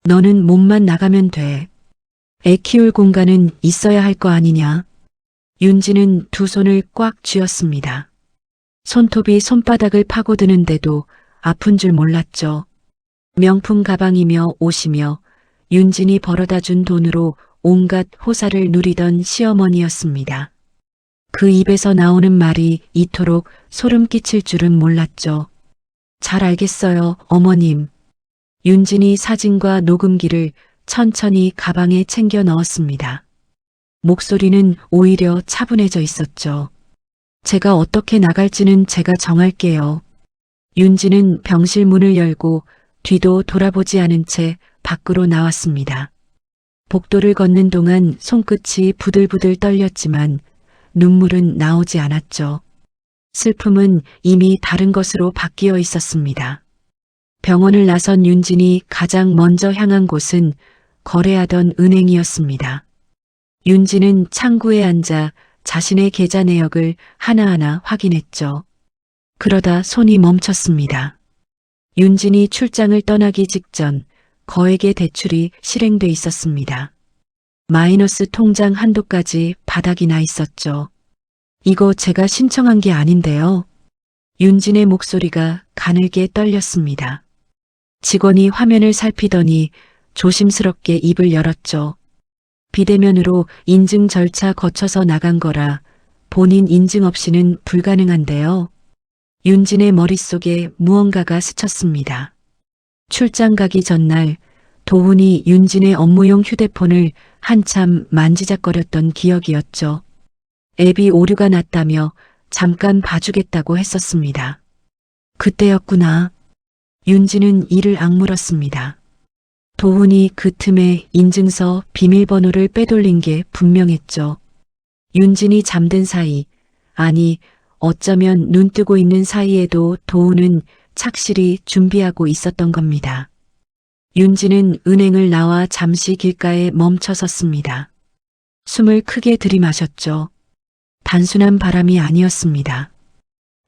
너는 몸만 나가면 돼. 애 키울 공간은 있어야 할 거 아니냐. 윤지는 두 손을 꽉 쥐었습니다. 손톱이 손바닥을 파고드는데도 아픈 줄 몰랐죠. 명품 가방이며 옷이며 윤진이 벌어다 준 돈으로 온갖 호사를 누리던 시어머니였습니다. 그 입에서 나오는 말이 이토록 소름 끼칠 줄은 몰랐죠. 잘 알겠어요, 어머님. 윤진이 사진과 녹음기를 천천히 가방에 챙겨 넣었습니다. 목소리는 오히려 차분해져 있었죠. 제가 어떻게 나갈지는 제가 정할게요. 윤진은 병실 문을 열고 뒤도 돌아보지 않은 채 밖으로 나왔습니다. 복도를 걷는 동안 손끝이 부들부들 떨렸지만 눈물은 나오지 않았죠. 슬픔은 이미 다른 것으로 바뀌어 있었습니다. 병원을 나선 윤진이 가장 먼저 향한 곳은 거래하던 은행이었습니다. 윤진은 창구에 앉아 자신의 계좌 내역을 하나하나 확인했죠. 그러다 손이 멈췄습니다. 윤진이 출장을 떠나기 직전 거액의 대출이 실행돼 있었습니다. 마이너스 통장 한도까지 바닥이 나 있었죠. 이거 제가 신청한 게 아닌데요. 윤진의 목소리가 가늘게 떨렸습니다. 직원이 화면을 살피더니 조심스럽게 입을 열었죠. 비대면으로 인증 절차 거쳐서 나간 거라 본인 인증 없이는 불가능한데요. 윤진의 머릿속에 무언가가 스쳤습니다. 출장 가기 전날 도훈이 윤진의 업무용 휴대폰을 한참 만지작거렸던 기억이었죠. 앱이 오류가 났다며 잠깐 봐주겠다고 했었습니다. 그때였구나. 윤진은 이를 악물었습니다. 도훈이 그 틈에 인증서 비밀번호를 빼돌린 게 분명했죠. 윤진이 잠든 사이, 아니 어쩌면 눈 뜨고 있는 사이에도 도훈은 착실히 준비하고 있었던 겁니다. 윤진은 은행을 나와 잠시 길가에 멈춰 섰습니다. 숨을 크게 들이마셨죠. 단순한 바람이 아니었습니다.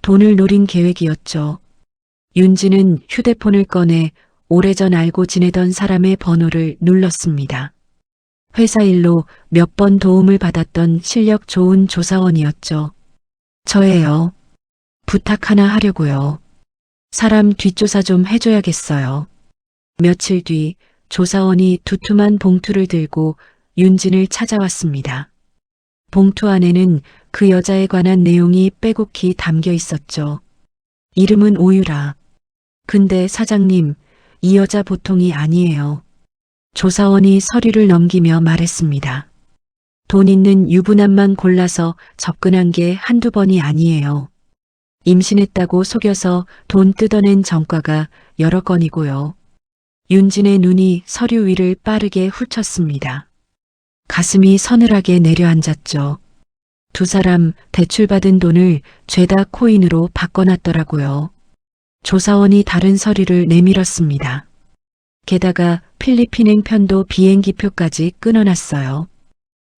돈을 노린 계획이었죠. 윤진은 휴대폰을 꺼내 오래전 알고 지내던 사람의 번호를 눌렀습니다. 회사 일로 몇 번 도움을 받았던 실력 좋은 조사원이었죠. 저예요. 부탁 하나 하려고요. 사람 뒷조사 좀 해줘야겠어요. 며칠 뒤 조사원이 두툼한 봉투를 들고 윤진을 찾아왔습니다. 봉투 안에는 그 여자에 관한 내용이 빼곡히 담겨 있었죠. 이름은 오유라. 근데 사장님, 이 여자 보통이 아니에요. 조사원이 서류를 넘기며 말했습니다. 돈 있는 유부남만 골라서 접근한 게 한두 번이 아니에요. 임신했다고 속여서 돈 뜯어낸 전과가 여러 건이고요. 윤진의 눈이 서류 위를 빠르게 훑었습니다. 가슴이 서늘하게 내려앉았죠. 두 사람 대출받은 돈을 죄다 코인으로 바꿔놨더라고요. 조사원이 다른 서류를 내밀었습니다. 게다가 필리핀행 편도 비행기표까지 끊어놨어요.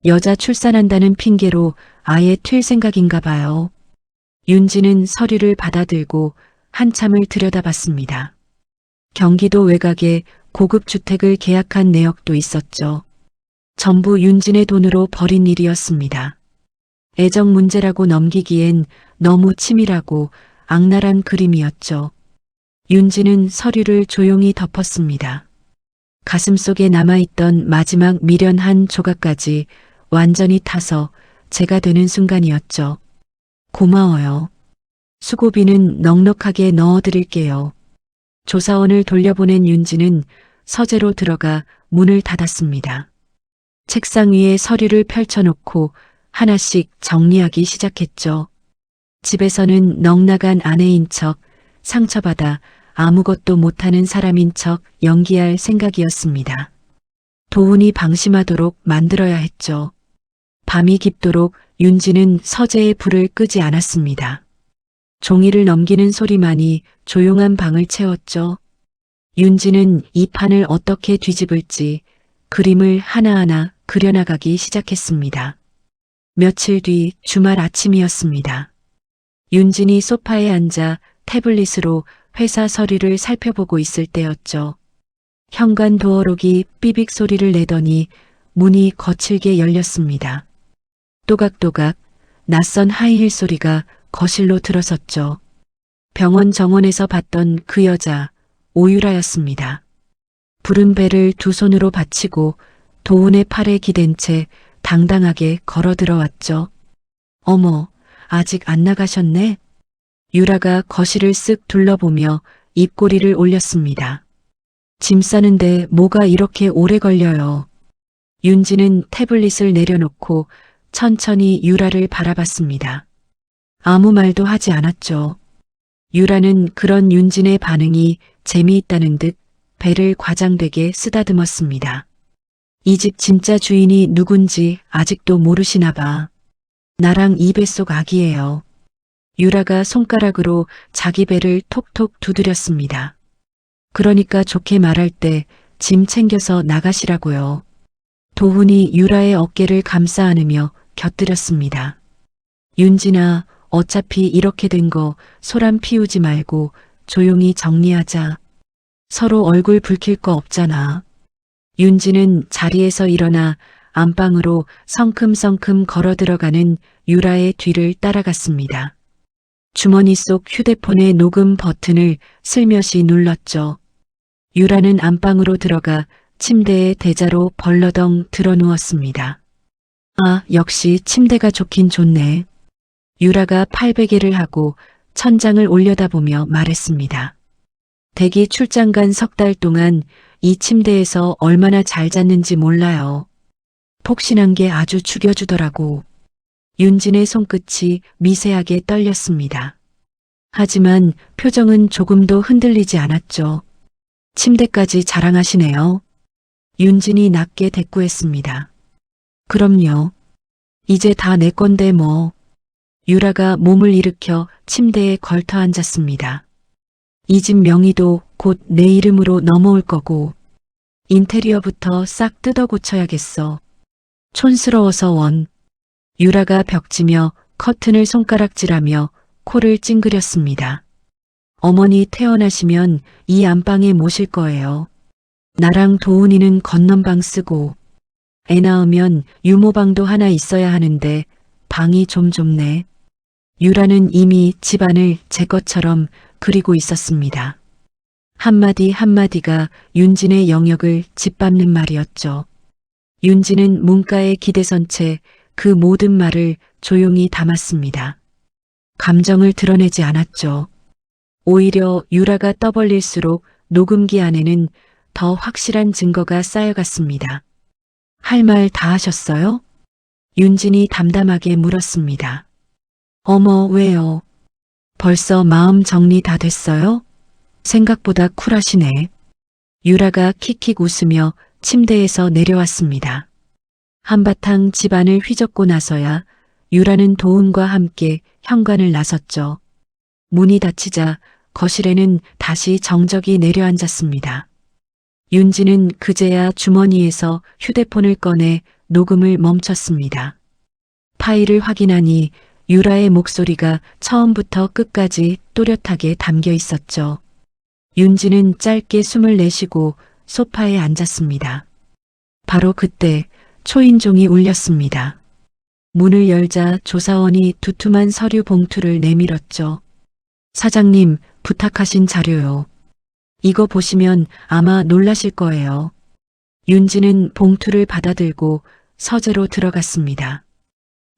여자 출산한다는 핑계로 아예 튈 생각인가 봐요. 윤진은 서류를 받아들고 한참을 들여다봤습니다. 경기도 외곽에 고급 주택을 계약한 내역도 있었죠. 전부 윤진의 돈으로 벌인 일이었습니다. 애정 문제라고 넘기기엔 너무 치밀하고 악랄한 그림이었죠. 윤진은 서류를 조용히 덮었습니다. 가슴속에 남아있던 마지막 미련 한 조각까지 완전히 타서 제가 되는 순간이었죠. 고마워요. 수고비는 넉넉하게 넣어드릴게요. 조사원을 돌려보낸 윤진은 서재로 들어가 문을 닫았습니다. 책상 위에 서류를 펼쳐놓고 하나씩 정리하기 시작했죠. 집에서는 넉나간 아내인 척, 상처받아 아무것도 못하는 사람인 척 연기할 생각이었습니다. 도훈이 방심하도록 만들어야 했죠. 밤이 깊도록 윤진은 서재의 불을 끄지 않았습니다. 종이를 넘기는 소리만이 조용한 방을 채웠죠. 윤진은 이 판을 어떻게 뒤집을지 그림을 하나하나 그려나가기 시작했습니다. 며칠 뒤 주말 아침이었습니다. 윤진이 소파에 앉아 태블릿으로 회사 서류를 살펴보고 있을 때였죠. 현관 도어록이 삐빅 소리를 내더니 문이 거칠게 열렸습니다. 또각또각 낯선 하이힐 소리가 거실로 들어섰죠. 병원 정원에서 봤던 그 여자 오유라였습니다. 부른 배를 두 손으로 받치고 도훈의 팔에 기댄 채 당당하게 걸어 들어왔죠. 어머, 아직 안 나가셨네? 유라가 거실을 쓱 둘러보며 입꼬리를 올렸습니다. 짐 싸는데 뭐가 이렇게 오래 걸려요. 윤지는 태블릿을 내려놓고 천천히 유라를 바라봤습니다. 아무 말도 하지 않았죠. 유라는 그런 윤진의 반응이 재미있다는 듯 배를 과장되게 쓰다듬었습니다. 이 집 진짜 주인이 누군지 아직도 모르시나 봐. 나랑 이 뱃속 아기예요. 유라가 손가락으로 자기 배를 톡톡 두드렸습니다. 그러니까 좋게 말할 때 짐 챙겨서 나가시라고요. 도훈이 유라의 어깨를 감싸 안으며 곁들였습니다. 윤진아, 어차피 이렇게 된 거 소란 피우지 말고 조용히 정리하자. 서로 얼굴 붉힐 거 없잖아. 윤진은 자리에서 일어나 안방으로 성큼성큼 걸어 들어가는 유라의 뒤를 따라갔습니다. 주머니 속 휴대폰의 녹음 버튼을 슬며시 눌렀죠. 유라는 안방으로 들어가 침대에 대자로 벌러덩 드러누웠습니다. 아, 역시 침대가 좋긴 좋네. 유라가 팔베개를 하고 천장을 올려다보며 말했습니다. 댁이 출장 간 석 달 동안 이 침대에서 얼마나 잘 잤는지 몰라요. 폭신한 게 아주 죽여주더라고. 윤진의 손끝이 미세하게 떨렸습니다. 하지만 표정은 조금도 흔들리지 않았죠. 침대까지 자랑하시네요. 윤진이 낮게 대꾸했습니다. 그럼요. 이제 다 내 건데 뭐. 유라가 몸을 일으켜 침대에 걸터 앉았습니다. 이 집 명의도 곧 내 이름으로 넘어올 거고 인테리어부터 싹 뜯어 고쳐야겠어. 촌스러워서 원. 유라가 벽지며 커튼을 손가락질하며 코를 찡그렸습니다. 어머니 퇴원하시면 이 안방에 모실 거예요. 나랑 도훈이는 건넌방 쓰고 애 낳으면 유모방도 하나 있어야 하는데 방이 좀 좁네. 유라는 이미 집안을 제 것처럼 그리고 있었습니다. 한마디 한마디가 윤진의 영역을 짓밟는 말이었죠. 윤진은 문가에 기대선 채 그 모든 말을 조용히 담았습니다. 감정을 드러내지 않았죠. 오히려 유라가 떠벌릴수록 녹음기 안에는 더 확실한 증거가 쌓여갔습니다. 할 말 다 하셨어요? 윤진이 담담하게 물었습니다. 어머, 왜요? 벌써 마음 정리 다 됐어요? 생각보다 쿨하시네. 유라가 킥킥 웃으며 침대에서 내려왔습니다. 한바탕 집안을 휘젓고 나서야 유라는 도훈과 함께 현관을 나섰죠. 문이 닫히자 거실에는 다시 정적이 내려앉았습니다. 윤지는 그제야 주머니에서 휴대폰을 꺼내 녹음을 멈췄습니다. 파일을 확인하니 유라의 목소리가 처음부터 끝까지 또렷하게 담겨 있었죠. 윤지는 짧게 숨을 내쉬고 소파에 앉았습니다. 바로 그때 초인종이 울렸습니다. 문을 열자 조사원이 두툼한 서류 봉투를 내밀었죠. 사장님, 부탁하신 자료요. 이거 보시면 아마 놀라실 거예요. 윤지는 봉투를 받아들고 서재로 들어갔습니다.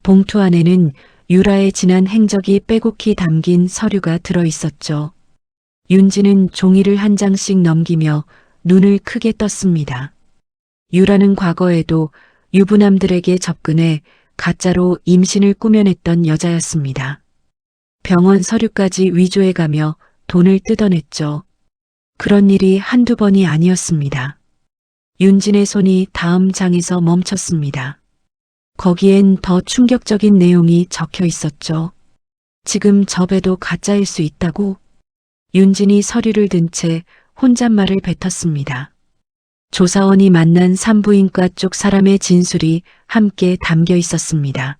봉투 안에는 유라의 지난 행적이 빼곡히 담긴 서류가 들어 있었죠. 윤지는 종이를 한 장씩 넘기며 눈을 크게 떴습니다. 유라는 과거에도 유부남들에게 접근해 가짜로 임신을 꾸며냈던 여자였습니다. 병원 서류까지 위조해가며 돈을 뜯어냈죠. 그런 일이 한두 번이 아니었습니다. 윤진의 손이 다음 장에서 멈췄습니다. 거기엔 더 충격적인 내용이 적혀 있었죠. 지금 저 배도 가짜일 수 있다고? 윤진이 서류를 든 채 혼잣말을 뱉었습니다. 조사원이 만난 산부인과 쪽 사람의 진술이 함께 담겨 있었습니다.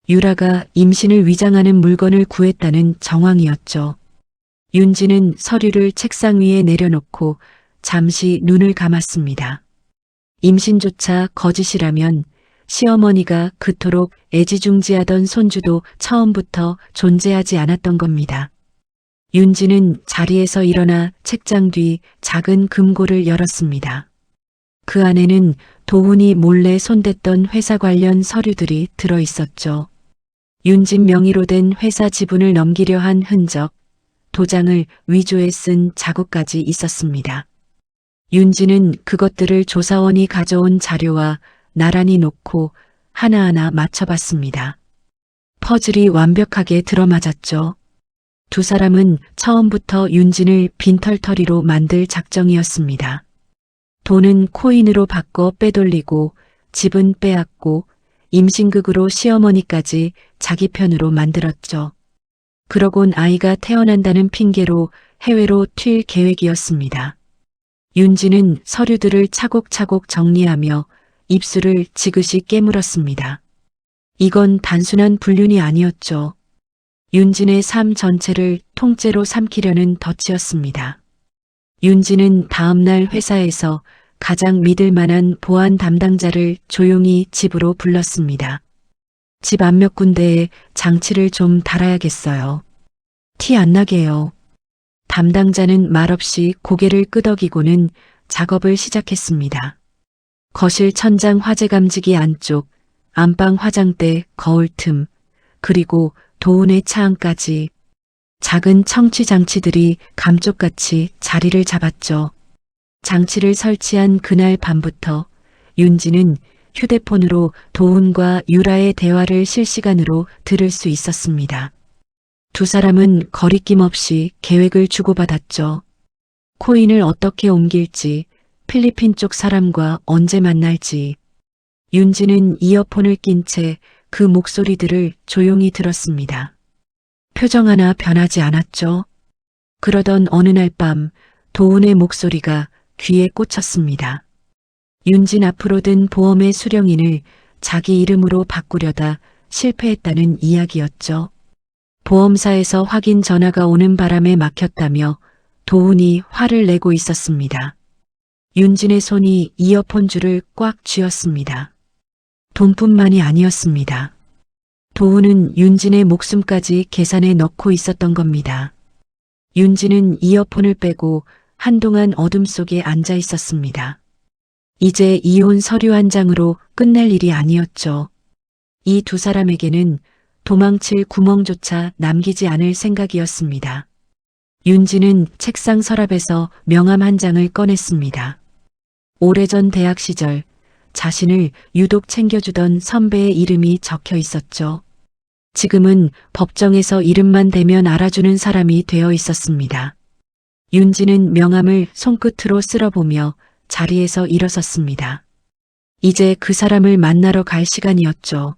유라가 임신을 위장하는 물건을 구했다는 정황이었죠. 윤지는 서류를 책상 위에 내려놓고 잠시 눈을 감았습니다. 임신조차 거짓이라면 시어머니가 그토록 애지중지하던 손주도 처음부터 존재하지 않았던 겁니다. 윤지는 자리에서 일어나 책장 뒤 작은 금고를 열었습니다. 그 안에는 도훈이 몰래 손댔던 회사 관련 서류들이 들어 있었죠. 윤진 명의로 된 회사 지분을 넘기려 한 흔적, 도장을 위조해 쓴 자국까지 있었습니다. 윤진은 그것들을 조사원이 가져온 자료와 나란히 놓고 하나하나 맞춰봤습니다. 퍼즐이 완벽하게 들어맞았죠. 두 사람은 처음부터 윤진을 빈털터리로 만들 작정이었습니다. 돈은 코인으로 바꿔 빼돌리고 집은 빼앗고 임신극으로 시어머니까지 자기 편으로 만들었죠. 그러곤 아이가 태어난다는 핑계로 해외로 튈 계획이었습니다. 윤지는 서류들을 차곡차곡 정리하며 입술을 지그시 깨물었습니다. 이건 단순한 불륜이 아니었죠. 윤진의 삶 전체를 통째로 삼키려는 덫이었습니다. 윤진은 다음날 회사에서 가장 믿을 만한 보안 담당자를 조용히 집으로 불렀습니다. 집 앞몇 군데에 장치를 좀 달아야겠어요. 티 안 나게요. 담당자는 말없이 고개를 끄덕이고는 작업을 시작했습니다. 거실 천장 화재 감지기 안쪽, 안방 화장대 거울 틈, 그리고 도훈의 차 안까지 작은 청취 장치들이 감쪽같이 자리를 잡았죠. 장치를 설치한 그날 밤부터 윤지는 휴대폰으로 도훈과 유라의 대화를 실시간으로 들을 수 있었습니다. 두 사람은 거리낌 없이 계획을 주고받았죠. 코인을 어떻게 옮길지, 필리핀 쪽 사람과 언제 만날지. 윤지는 이어폰을 낀 채 그 목소리들을 조용히 들었습니다. 표정 하나 변하지 않았죠. 그러던 어느 날 밤 도훈의 목소리가 귀에 꽂혔습니다. 윤진 앞으로 든 보험의 수령인을 자기 이름으로 바꾸려다 실패했다는 이야기였죠. 보험사에서 확인 전화가 오는 바람에 막혔다며 도훈이 화를 내고 있었습니다. 윤진의 손이 이어폰 줄을 꽉 쥐었습니다. 돈뿐만이 아니었습니다. 도훈은 윤진의 목숨까지 계산에 넣고 있었던 겁니다. 윤진은 이어폰을 빼고 한동안 어둠 속에 앉아 있었습니다. 이제 이혼 서류 한 장으로 끝날 일이 아니었죠. 이 두 사람에게는 도망칠 구멍조차 남기지 않을 생각이었습니다. 윤진은 책상 서랍에서 명함 한 장을 꺼냈습니다. 오래전 대학 시절 자신을 유독 챙겨주던 선배의 이름이 적혀 있었죠. 지금은 법정에서 이름만 대면 알아주는 사람이 되어 있었습니다. 윤진은 명함을 손끝으로 쓸어보며 자리에서 일어섰습니다. 이제 그 사람을 만나러 갈 시간이었죠.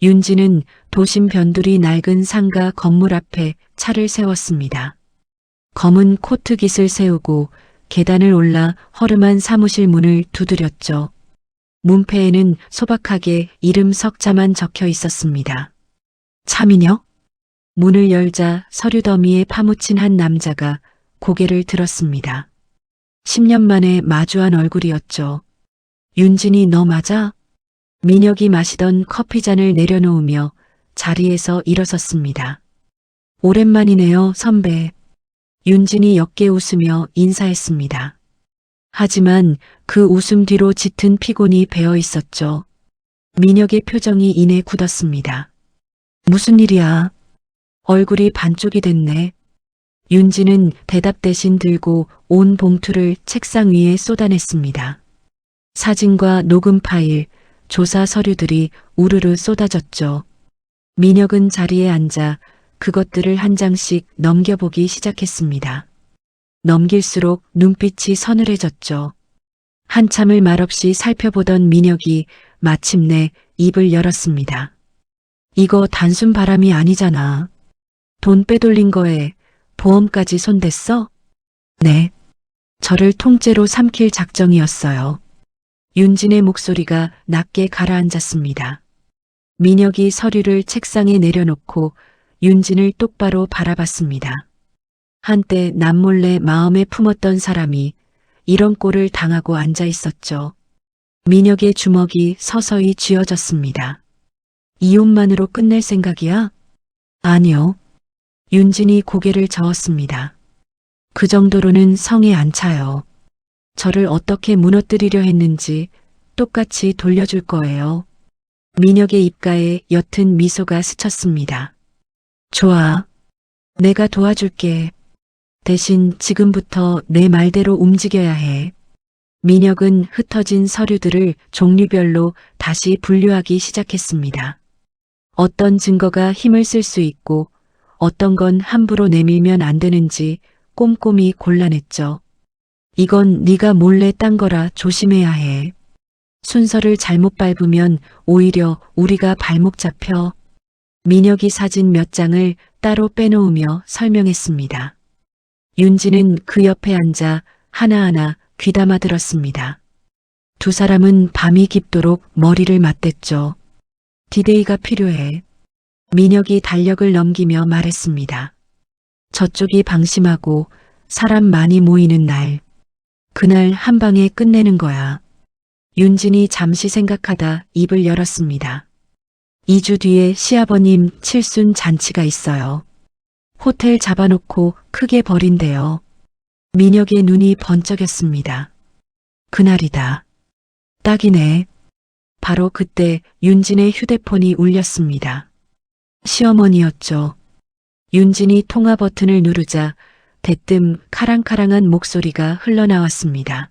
윤진은 도심 변두리 낡은 상가 건물 앞에 차를 세웠습니다. 검은 코트깃을 세우고 계단을 올라 허름한 사무실 문을 두드렸죠. 문패에는 소박하게 이름 석자만 적혀 있었습니다. 차민혁? 문을 열자 서류 더미에 파묻힌 한 남자가 고개를 들었습니다. 10년 만에 마주한 얼굴이었죠. 윤진이 너 맞아? 민혁이 마시던 커피잔을 내려놓으며 자리에서 일어섰습니다. 오랜만이네요, 선배. 윤진이 옅게 웃으며 인사했습니다. 하지만 그 웃음 뒤로 짙은 피곤이 배어 있었죠. 민혁의 표정이 이내 굳었습니다. 무슨 일이야? 얼굴이 반쪽이 됐네. 윤진은 대답 대신 들고 온 봉투를 책상 위에 쏟아냈습니다. 사진과 녹음 파일, 조사 서류들이 우르르 쏟아졌죠. 민혁은 자리에 앉아 그것들을 한 장씩 넘겨보기 시작했습니다. 넘길수록 눈빛이 서늘해졌죠. 한참을 말없이 살펴보던 민혁이 마침내 입을 열었습니다. 이거 단순 바람이 아니잖아. 돈 빼돌린 거에 보험까지 손댔어? 네. 저를 통째로 삼킬 작정이었어요. 윤진의 목소리가 낮게 가라앉았습니다. 민혁이 서류를 책상에 내려놓고 윤진을 똑바로 바라봤습니다. 한때 남몰래 마음에 품었던 사람이 이런 꼴을 당하고 앉아 있었죠. 민혁의 주먹이 서서히 쥐어졌습니다. 이혼만으로 끝낼 생각이야? 아니요. 윤진이 고개를 저었습니다. 그 정도로는 성에 안 차요. 저를 어떻게 무너뜨리려 했는지 똑같이 돌려줄 거예요. 민혁의 입가에 옅은 미소가 스쳤습니다. 좋아. 내가 도와줄게. 대신 지금부터 내 말대로 움직여야 해. 민혁은 흩어진 서류들을 종류별로 다시 분류하기 시작했습니다. 어떤 증거가 힘을 쓸 수 있고 어떤 건 함부로 내밀면 안 되는지 꼼꼼히 골라냈죠. 이건 네가 몰래 딴 거라 조심해야 해. 순서를 잘못 밟으면 오히려 우리가 발목 잡혀. 민혁이 사진 몇 장을 따로 빼놓으며 설명했습니다. 윤지는 그 옆에 앉아 하나하나 귀담아 들었습니다. 두 사람은 밤이 깊도록 머리를 맞댔죠. 디데이가 필요해. 민혁이 달력을 넘기며 말했습니다. 저쪽이 방심하고 사람 많이 모이는 날. 그날 한 방에 끝내는 거야. 윤진이 잠시 생각하다 입을 열었습니다. 2주 뒤에 시아버님 칠순 잔치가 있어요. 호텔 잡아놓고 크게 벌인대요. 민혁의 눈이 번쩍였습니다. 그날이다. 딱이네. 바로 그때 윤진의 휴대폰이 울렸습니다. 시어머니였죠. 윤진이 통화 버튼을 누르자 대뜸 카랑카랑한 목소리가 흘러나왔습니다.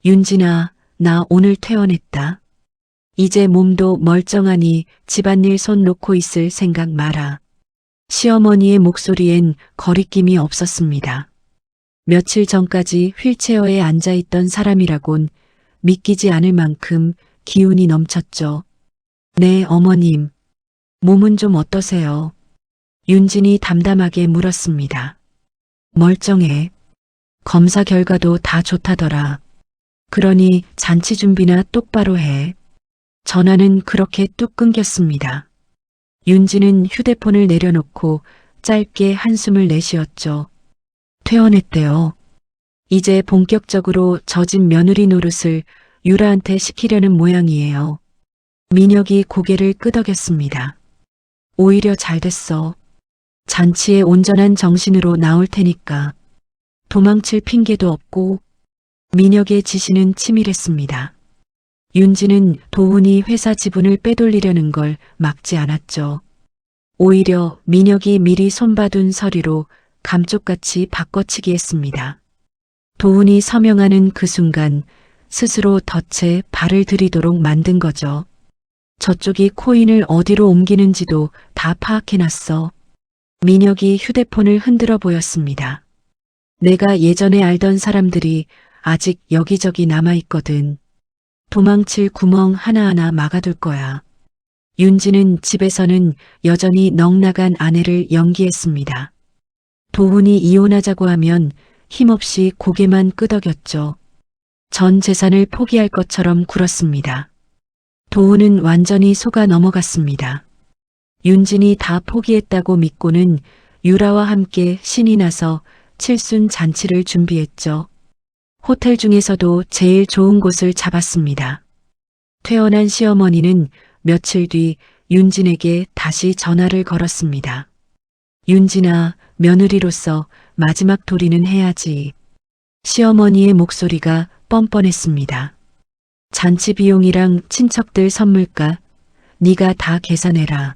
윤진아, 나 오늘 퇴원했다. 이제 몸도 멀쩡하니 집안일 손 놓고 있을 생각 마라. 시어머니의 목소리엔 거리낌이 없었습니다. 며칠 전까지 휠체어에 앉아있던 사람이라곤 믿기지 않을 만큼 기운이 넘쳤죠. 네, 어머님. 몸은 좀 어떠세요? 윤진이 담담하게 물었습니다. 멀쩡해. 검사 결과도 다 좋다더라. 그러니 잔치 준비나 똑바로 해. 전화는 그렇게 뚝 끊겼습니다. 윤진은 휴대폰을 내려놓고 짧게 한숨을 내쉬었죠. 퇴원했대요. 이제 본격적으로 젖은 며느리 노릇을 유라한테 시키려는 모양이에요. 민혁이 고개를 끄덕였습니다. 오히려 잘 됐어. 잔치에 온전한 정신으로 나올 테니까. 도망칠 핑계도 없고. 민혁의 지시는 치밀했습니다. 윤지는 도훈이 회사 지분을 빼돌리려는 걸 막지 않았죠. 오히려 민혁이 미리 손봐둔 서류로 감쪽같이 바꿔치기 했습니다. 도훈이 서명하는 그 순간 스스로 덫에 발을 들이도록 만든 거죠. 저쪽이 코인을 어디로 옮기는지도 다 파악해놨어. 민혁이 휴대폰을 흔들어 보였습니다. 내가 예전에 알던 사람들이 아직 여기저기 남아있거든. 도망칠 구멍 하나하나 막아둘 거야. 윤지는 집에서는 여전히 넋나간 아내를 연기했습니다. 도훈이 이혼하자고 하면 힘없이 고개만 끄덕였죠. 전 재산을 포기할 것처럼 굴었습니다. 도훈은 완전히 속아 넘어갔습니다. 윤진이 다 포기했다고 믿고는 유라와 함께 신이 나서 칠순 잔치를 준비했죠. 호텔 중에서도 제일 좋은 곳을 잡았습니다. 퇴원한 시어머니는 며칠 뒤 윤진에게 다시 전화를 걸었습니다. 윤진아, 며느리로서 마지막 도리는 해야지. 시어머니의 목소리가 뻔뻔했습니다. 잔치 비용이랑 친척들 선물가 네가 다 계산해라.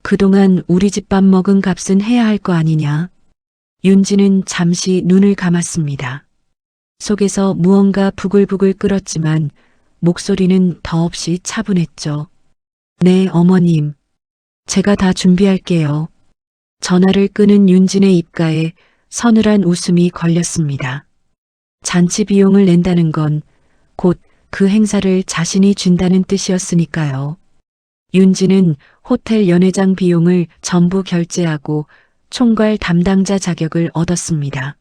그동안 우리 집 밥 먹은 값은 해야 할 거 아니냐. 윤지는 잠시 눈을 감았습니다. 속에서 무언가 부글부글 끓었지만 목소리는 더없이 차분했죠. 네, 어머님. 제가 다 준비할게요. 전화를 끄는 윤진의 입가에 서늘한 웃음이 걸렸습니다. 잔치 비용을 낸다는 건 곧 그 행사를 자신이 준다는 뜻이었으니까요. 윤진은 호텔 연회장 비용을 전부 결제하고 총괄 담당자 자격을 얻었습니다.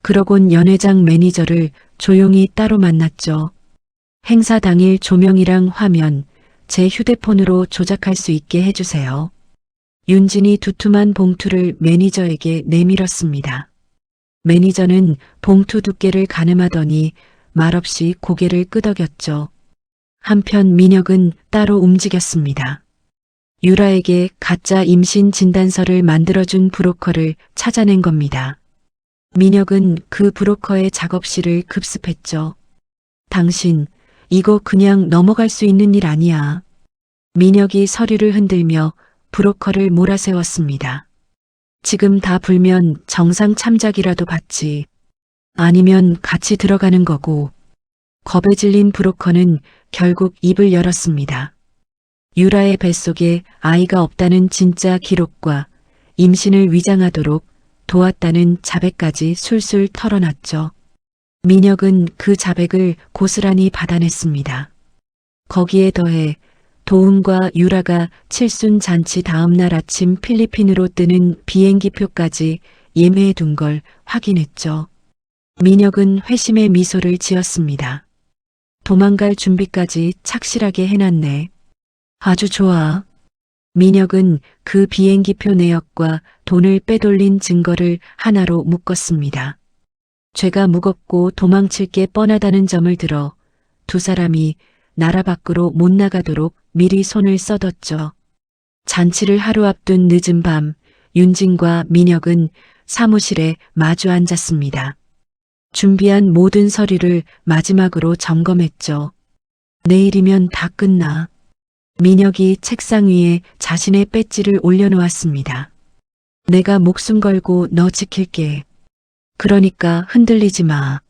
그러곤 연회장 매니저를 조용히 따로 만났죠. 행사 당일 조명이랑 화면 제 휴대폰으로 조작할 수 있게 해주세요. 윤진이 두툼한 봉투를 매니저에게 내밀었습니다. 매니저는 봉투 두께를 가늠하더니 말없이 고개를 끄덕였죠. 한편 민혁은 따로 움직였습니다. 유라에게 가짜 임신 진단서를 만들어준 브로커를 찾아낸 겁니다. 민혁은 그 브로커의 작업실을 급습했죠. 당신, 이거 그냥 넘어갈 수 있는 일 아니야. 민혁이 서류를 흔들며 브로커를 몰아세웠습니다. 지금 다 불면 정상 참작이라도 받지. 아니면 같이 들어가는 거고. 겁에 질린 브로커는 결국 입을 열었습니다. 유라의 뱃속에 아이가 없다는 진짜 기록과 임신을 위장하도록 도왔다는 자백까지 술술 털어놨죠. 민혁은 그 자백을 고스란히 받아냈습니다. 거기에 더해 도훈과 유라가 칠순 잔치 다음 날 아침 필리핀으로 뜨는 비행기표까지 예매해 둔 걸 확인했죠. 민혁은 회심의 미소를 지었습니다. 도망갈 준비까지 착실하게 해놨네. 아주 좋아. 민혁은 그 비행기표 내역과 돈을 빼돌린 증거를 하나로 묶었습니다. 죄가 무겁고 도망칠 게 뻔하다는 점을 들어 두 사람이 나라 밖으로 못 나가도록 미리 손을 써뒀죠. 잔치를 하루 앞둔 늦은 밤, 윤진과 민혁은 사무실에 마주 앉았습니다. 준비한 모든 서류를 마지막으로 점검했죠. 내일이면 다 끝나. 민혁이 책상 위에 자신의 배지를 올려놓았습니다. 내가 목숨 걸고 너 지킬게. 그러니까 흔들리지 마.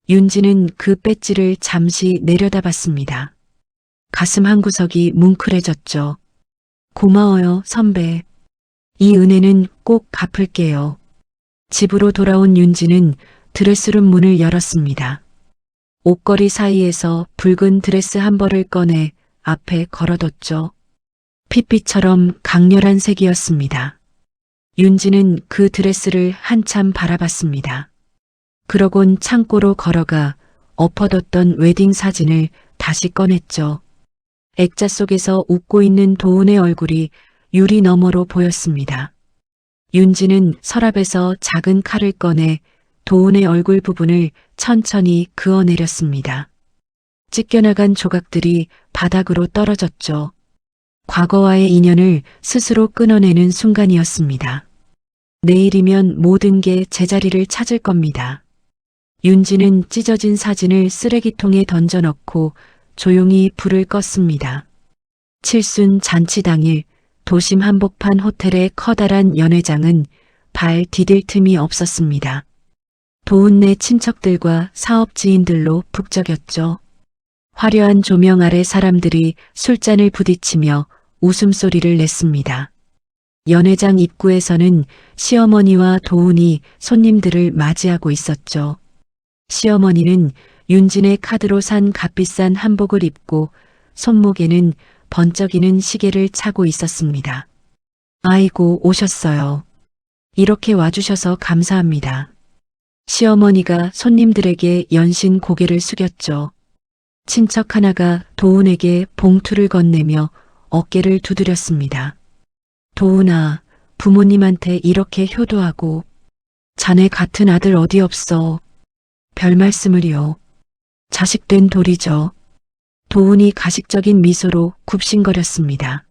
윤지는 그 배지를 잠시 내려다봤습니다. 가슴 한구석이 뭉클해졌죠. 고마워요, 선배. 이 은혜는 꼭 갚을게요. 집으로 돌아온 윤지는 드레스룸 문을 열었습니다. 옷걸이 사이에서 붉은 드레스 한 벌을 꺼내 앞에 걸어뒀죠. 핏빛처럼 강렬한 색이었습니다. 윤지는 그 드레스를 한참 바라봤습니다. 그러곤 창고로 걸어가 엎어뒀던 웨딩 사진을 다시 꺼냈죠. 액자 속에서 웃고 있는 도훈의 얼굴이 유리 너머로 보였습니다. 윤지는 서랍에서 작은 칼을 꺼내 도훈의 얼굴 부분을 천천히 그어내렸습니다. 찢겨나간 조각들이 바닥으로 떨어졌죠. 과거와의 인연을 스스로 끊어내는 순간이었습니다. 내일이면 모든 게 제자리를 찾을 겁니다. 윤지는 찢어진 사진을 쓰레기통에 던져넣고 조용히 불을 껐습니다. 칠순 잔치 당일 도심 한복판 호텔의 커다란 연회장은 발 디딜 틈이 없었습니다. 도훈네 친척들과 사업 지인들로 북적였죠. 화려한 조명 아래 사람들이 술잔을 부딪히며 웃음소리를 냈습니다. 연회장 입구에서는 시어머니와 도훈이 손님들을 맞이하고 있었죠. 시어머니는 윤진의 카드로 산 값비싼 한복을 입고 손목에는 번쩍이는 시계를 차고 있었습니다. 아이고, 오셨어요. 이렇게 와주셔서 감사합니다. 시어머니가 손님들에게 연신 고개를 숙였죠. 친척 하나가 도훈에게 봉투를 건네며 어깨를 두드렸습니다. 도훈아, 부모님한테 이렇게 효도하고 자네 같은 아들 어디 없어. 별 말씀을요. 자식된 도리죠. 도훈이 가식적인 미소로 굽신거렸습니다.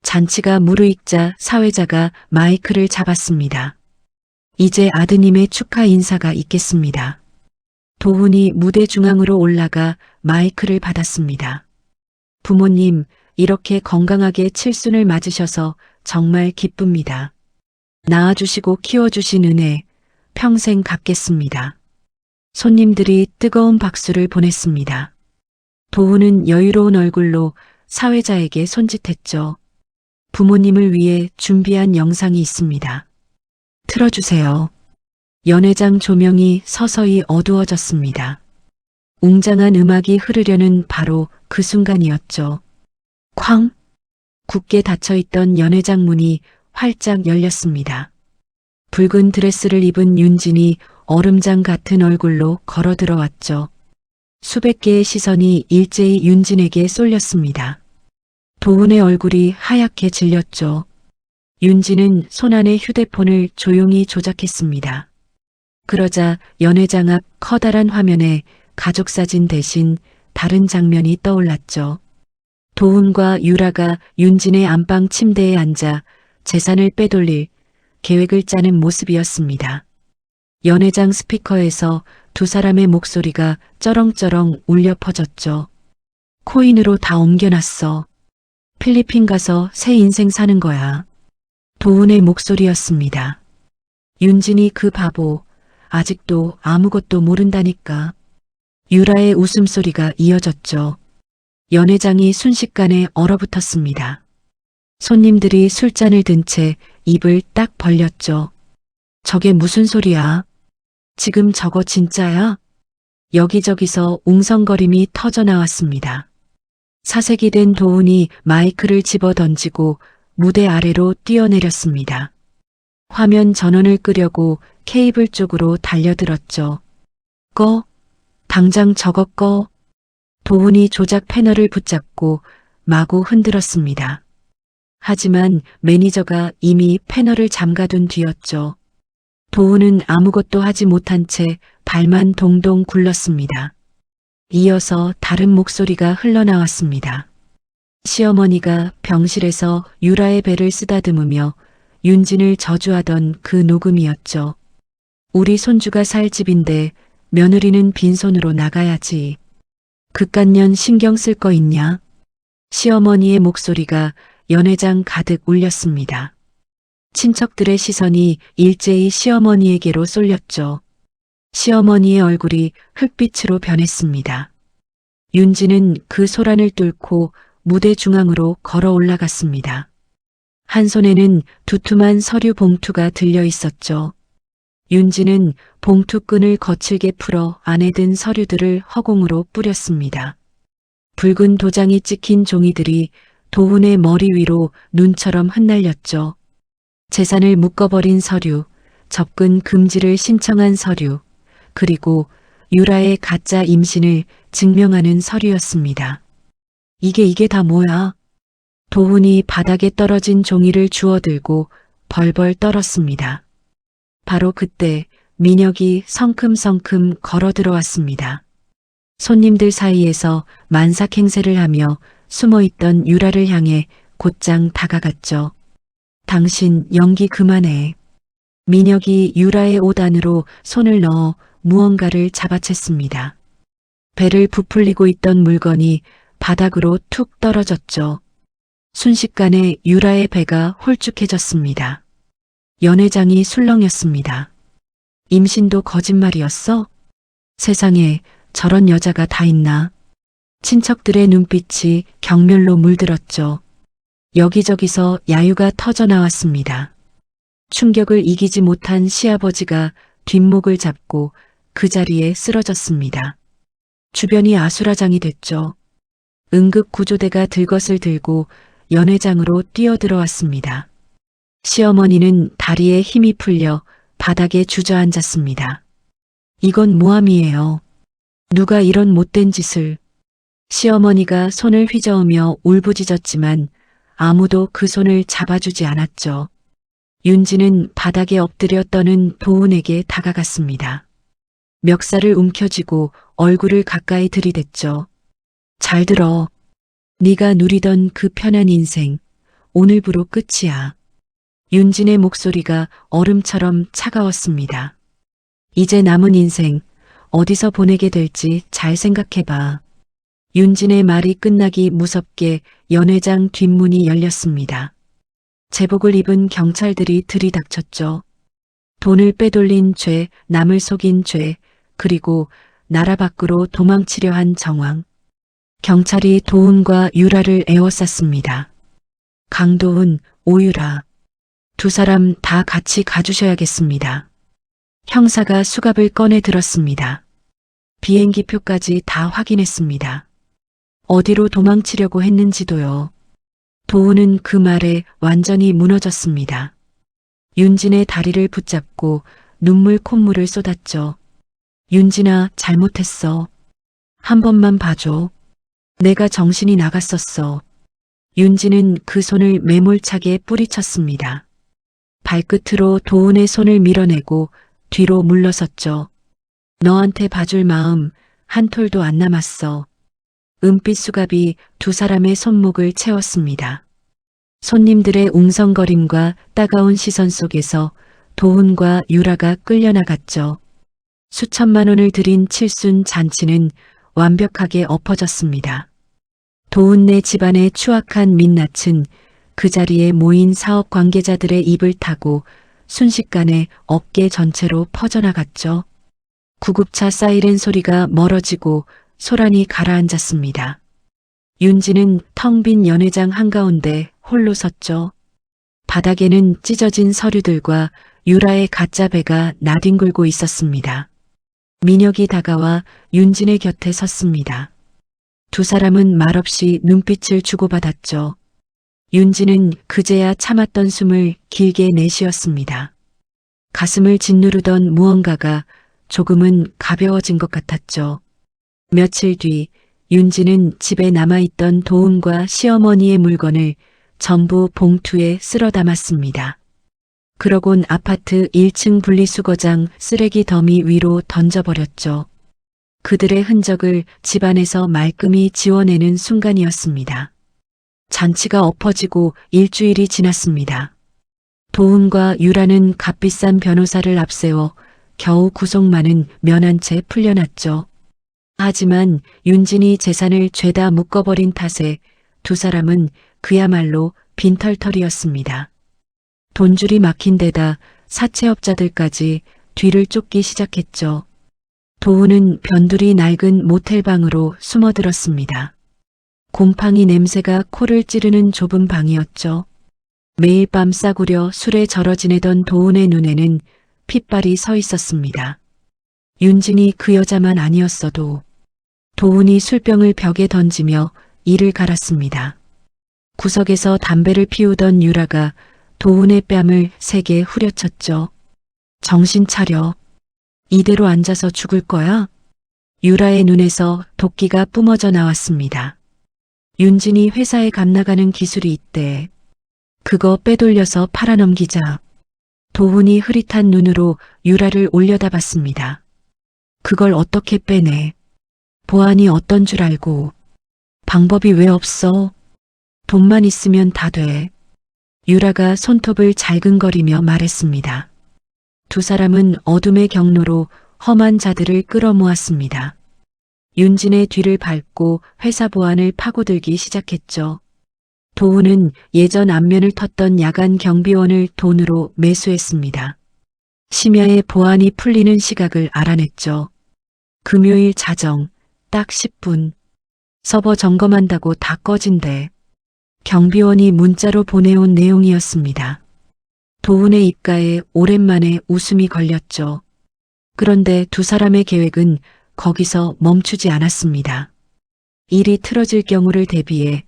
잔치가 무르익자 사회자가 마이크를 잡았습니다. 이제 아드님의 축하 인사가 있겠습니다. 도훈이 무대 중앙으로 올라가 마이크를 받았습니다. 부모님, 이렇게 건강하게 칠순을 맞으셔서 정말 기쁩니다. 낳아주시고 키워주신 은혜 평생 갚겠습니다. 손님들이 뜨거운 박수를 보냈습니다. 도훈은 여유로운 얼굴로 사회자에게 손짓했죠. 부모님을 위해 준비한 영상이 있습니다. 틀어주세요. 연회장 조명이 서서히 어두워졌습니다. 웅장한 음악이 흐르려는 바로 그 순간이었죠. 쾅! 굳게 닫혀있던 연회장 문이 활짝 열렸습니다. 붉은 드레스를 입은 윤진이 얼음장 같은 얼굴로 걸어 들어왔죠. 수백 개의 시선이 일제히 윤진에게 쏠렸습니다. 도훈의 얼굴이 하얗게 질렸죠. 윤지는 손안의 휴대폰을 조용히 조작했습니다. 그러자 연회장 앞 커다란 화면에 가족사진 대신 다른 장면이 떠올랐죠. 도훈과 유라가 윤진의 안방 침대에 앉아 재산을 빼돌릴 계획을 짜는 모습이었습니다. 연회장 스피커에서 두 사람의 목소리가 쩌렁쩌렁 울려 퍼졌죠. 코인으로 다 옮겨놨어. 필리핀 가서 새 인생 사는 거야. 도훈의 목소리였습니다. 윤진이 그 바보, 아직도 아무것도 모른다니까. 유라의 웃음소리가 이어졌죠. 연회장이 순식간에 얼어붙었습니다. 손님들이 술잔을 든 채 입을 딱 벌렸죠. 저게 무슨 소리야? 지금 저거 진짜야? 여기저기서 웅성거림이 터져 나왔습니다. 사색이 된 도훈이 마이크를 집어 던지고 무대 아래로 뛰어내렸습니다. 화면 전원을 끄려고 케이블 쪽으로 달려들었죠. 꺼. 당장 저거 꺼. 도훈이 조작 패널을 붙잡고 마구 흔들었습니다. 하지만 매니저가 이미 패널을 잠가둔 뒤였죠. 도훈은 아무것도 하지 못한 채 발만 동동 굴렀습니다. 이어서 다른 목소리가 흘러나왔습니다. 시어머니가 병실에서 유라의 배를 쓰다듬으며 윤진을 저주하던 그 녹음이었죠. 우리 손주가 살 집인데 며느리는 빈손으로 나가야지. 그깟년 신경 쓸 거 있냐? 시어머니의 목소리가 연회장 가득 울렸습니다. 친척들의 시선이 일제히 시어머니에게로 쏠렸죠. 시어머니의 얼굴이 흙빛으로 변했습니다. 윤진은 그 소란을 뚫고 무대 중앙으로 걸어 올라갔습니다. 한 손에는 두툼한 서류 봉투가 들려 있었죠. 윤진은 봉투끈을 거칠게 풀어 안에 든 서류들을 허공으로 뿌렸습니다. 붉은 도장이 찍힌 종이들이 도훈의 머리 위로 눈처럼 흩날렸죠. 재산을 묶어버린 서류, 접근 금지를 신청한 서류, 그리고 유라의 가짜 임신을 증명하는 서류였습니다. 이게 다 뭐야? 도훈이 바닥에 떨어진 종이를 주워들고 벌벌 떨었습니다. 바로 그때 민혁이 성큼성큼 걸어 들어왔습니다. 손님들 사이에서 만삭 행세를 하며 숨어있던 유라를 향해 곧장 다가갔죠. 당신 연기 그만해. 민혁이 유라의 옷 안으로 손을 넣어 무언가를 잡아챘습니다. 배를 부풀리고 있던 물건이 바닥으로 툭 떨어졌죠. 순식간에 유라의 배가 홀쭉해졌습니다. 연회장이 술렁였습니다. 임신도 거짓말이었어? 세상에 저런 여자가 다 있나? 친척들의 눈빛이 경멸로 물들었죠. 여기저기서 야유가 터져 나왔습니다. 충격을 이기지 못한 시아버지가 뒷목을 잡고 그 자리에 쓰러졌습니다. 주변이 아수라장이 됐죠. 응급구조대가 들것을 들고 연회장으로 뛰어들어왔습니다. 시어머니는 다리에 힘이 풀려 바닥에 주저앉았습니다. 이건 모함이에요. 누가 이런 못된 짓을. 시어머니가 손을 휘저으며 울부짖었지만 아무도 그 손을 잡아주지 않았죠. 윤지는 바닥에 엎드려 떠는 도훈에게 다가갔습니다. 멱살을 움켜쥐고 얼굴을 가까이 들이댔죠. 잘 들어. 네가 누리던 그 편한 인생, 오늘부로 끝이야. 윤진의 목소리가 얼음처럼 차가웠습니다. 이제 남은 인생, 어디서 보내게 될지 잘 생각해봐. 윤진의 말이 끝나기 무섭게 연회장 뒷문이 열렸습니다. 제복을 입은 경찰들이 들이닥쳤죠. 돈을 빼돌린 죄, 남을 속인 죄, 그리고 나라 밖으로 도망치려 한 정황. 경찰이 도훈과 유라를 에워쌌습니다. 강도훈, 오유라. 두 사람 다 같이 가주셔야겠습니다. 형사가 수갑을 꺼내 들었습니다. 비행기표까지 다 확인했습니다. 어디로 도망치려고 했는지도요. 도훈은 그 말에 완전히 무너졌습니다. 윤진의 다리를 붙잡고 눈물 콧물을 쏟았죠. 윤진아, 잘못했어. 한 번만 봐줘. 내가 정신이 나갔었어. 윤진은 그 손을 매몰차게 뿌리쳤습니다. 발끝으로 도훈의 손을 밀어내고 뒤로 물러섰죠. 너한테 봐줄 마음 한 톨도 안 남았어. 은빛 수갑이 두 사람의 손목을 채웠습니다. 손님들의 웅성거림과 따가운 시선 속에서 도훈과 유라가 끌려나갔죠. 수천만 원을 들인 칠순 잔치는 완벽하게 엎어졌습니다. 도훈네 집안의 추악한 민낯은 그 자리에 모인 사업 관계자들의 입을 타고 순식간에 업계 전체로 퍼져나갔죠. 구급차 사이렌 소리가 멀어지고 소란이 가라앉았습니다. 윤지는 텅 빈 연회장 한가운데 홀로 섰죠. 바닥에는 찢어진 서류들과 유라의 가짜 배가 나뒹굴고 있었습니다. 민혁이 다가와 윤진의 곁에 섰습니다. 두 사람은 말없이 눈빛을 주고받았죠. 윤진은 그제야 참았던 숨을 길게 내쉬었습니다. 가슴을 짓누르던 무언가가 조금은 가벼워진 것 같았죠. 며칠 뒤 윤진은 집에 남아있던 도훈과 시어머니의 물건을 전부 봉투에 쓸어 담았습니다. 그러곤 아파트 1층 분리수거장 쓰레기 더미 위로 던져버렸죠. 그들의 흔적을 집안에서 말끔히 지워내는 순간이었습니다. 잔치가 엎어지고 일주일이 지났습니다. 도훈과 유라는 값비싼 변호사를 앞세워 겨우 구속만은 면한 채 풀려났죠. 하지만 윤진이 재산을 죄다 묶어버린 탓에 두 사람은 그야말로 빈털털이었습니다. 돈줄이 막힌 데다 사채업자들까지 뒤를 쫓기 시작했죠. 도훈은 변두리 낡은 모텔방으로 숨어들었습니다. 곰팡이 냄새가 코를 찌르는 좁은 방이었죠. 매일 밤 싸구려 술에 절어 지내던 도훈의 눈에는 핏발이 서 있었습니다. 윤진이 그 여자만 아니었어도 도훈이 술병을 벽에 던지며 이를 갈았습니다. 구석에서 담배를 피우던 유라가 도훈의 뺨을 세게 후려쳤죠. 정신 차려. 이대로 앉아서 죽을 거야? 유라의 눈에서 도끼가 뿜어져 나왔습니다. 윤진이 회사에 감나가는 기술이 있대. 그거 빼돌려서 팔아넘기자. 도훈이 흐릿한 눈으로 유라를 올려다봤습니다. 그걸 어떻게 빼내? 보안이 어떤 줄 알고. 방법이 왜 없어? 돈만 있으면 다 돼. 유라가 손톱을 잘근거리며 말했습니다. 두 사람은 어둠의 경로로 험한 자들을 끌어모았습니다. 윤진의 뒤를 밟고 회사 보안을 파고들기 시작했죠. 도훈은 예전 안면을 텄던 야간 경비원을 돈으로 매수했습니다. 심야에 보안이 풀리는 시각을 알아냈죠. 금요일 자정, 딱 10분. 서버 점검한다고 다 꺼진대. 경비원이 문자로 보내온 내용이었습니다. 도훈의 입가에 오랜만에 웃음이 걸렸죠. 그런데 두 사람의 계획은 거기서 멈추지 않았습니다. 일이 틀어질 경우를 대비해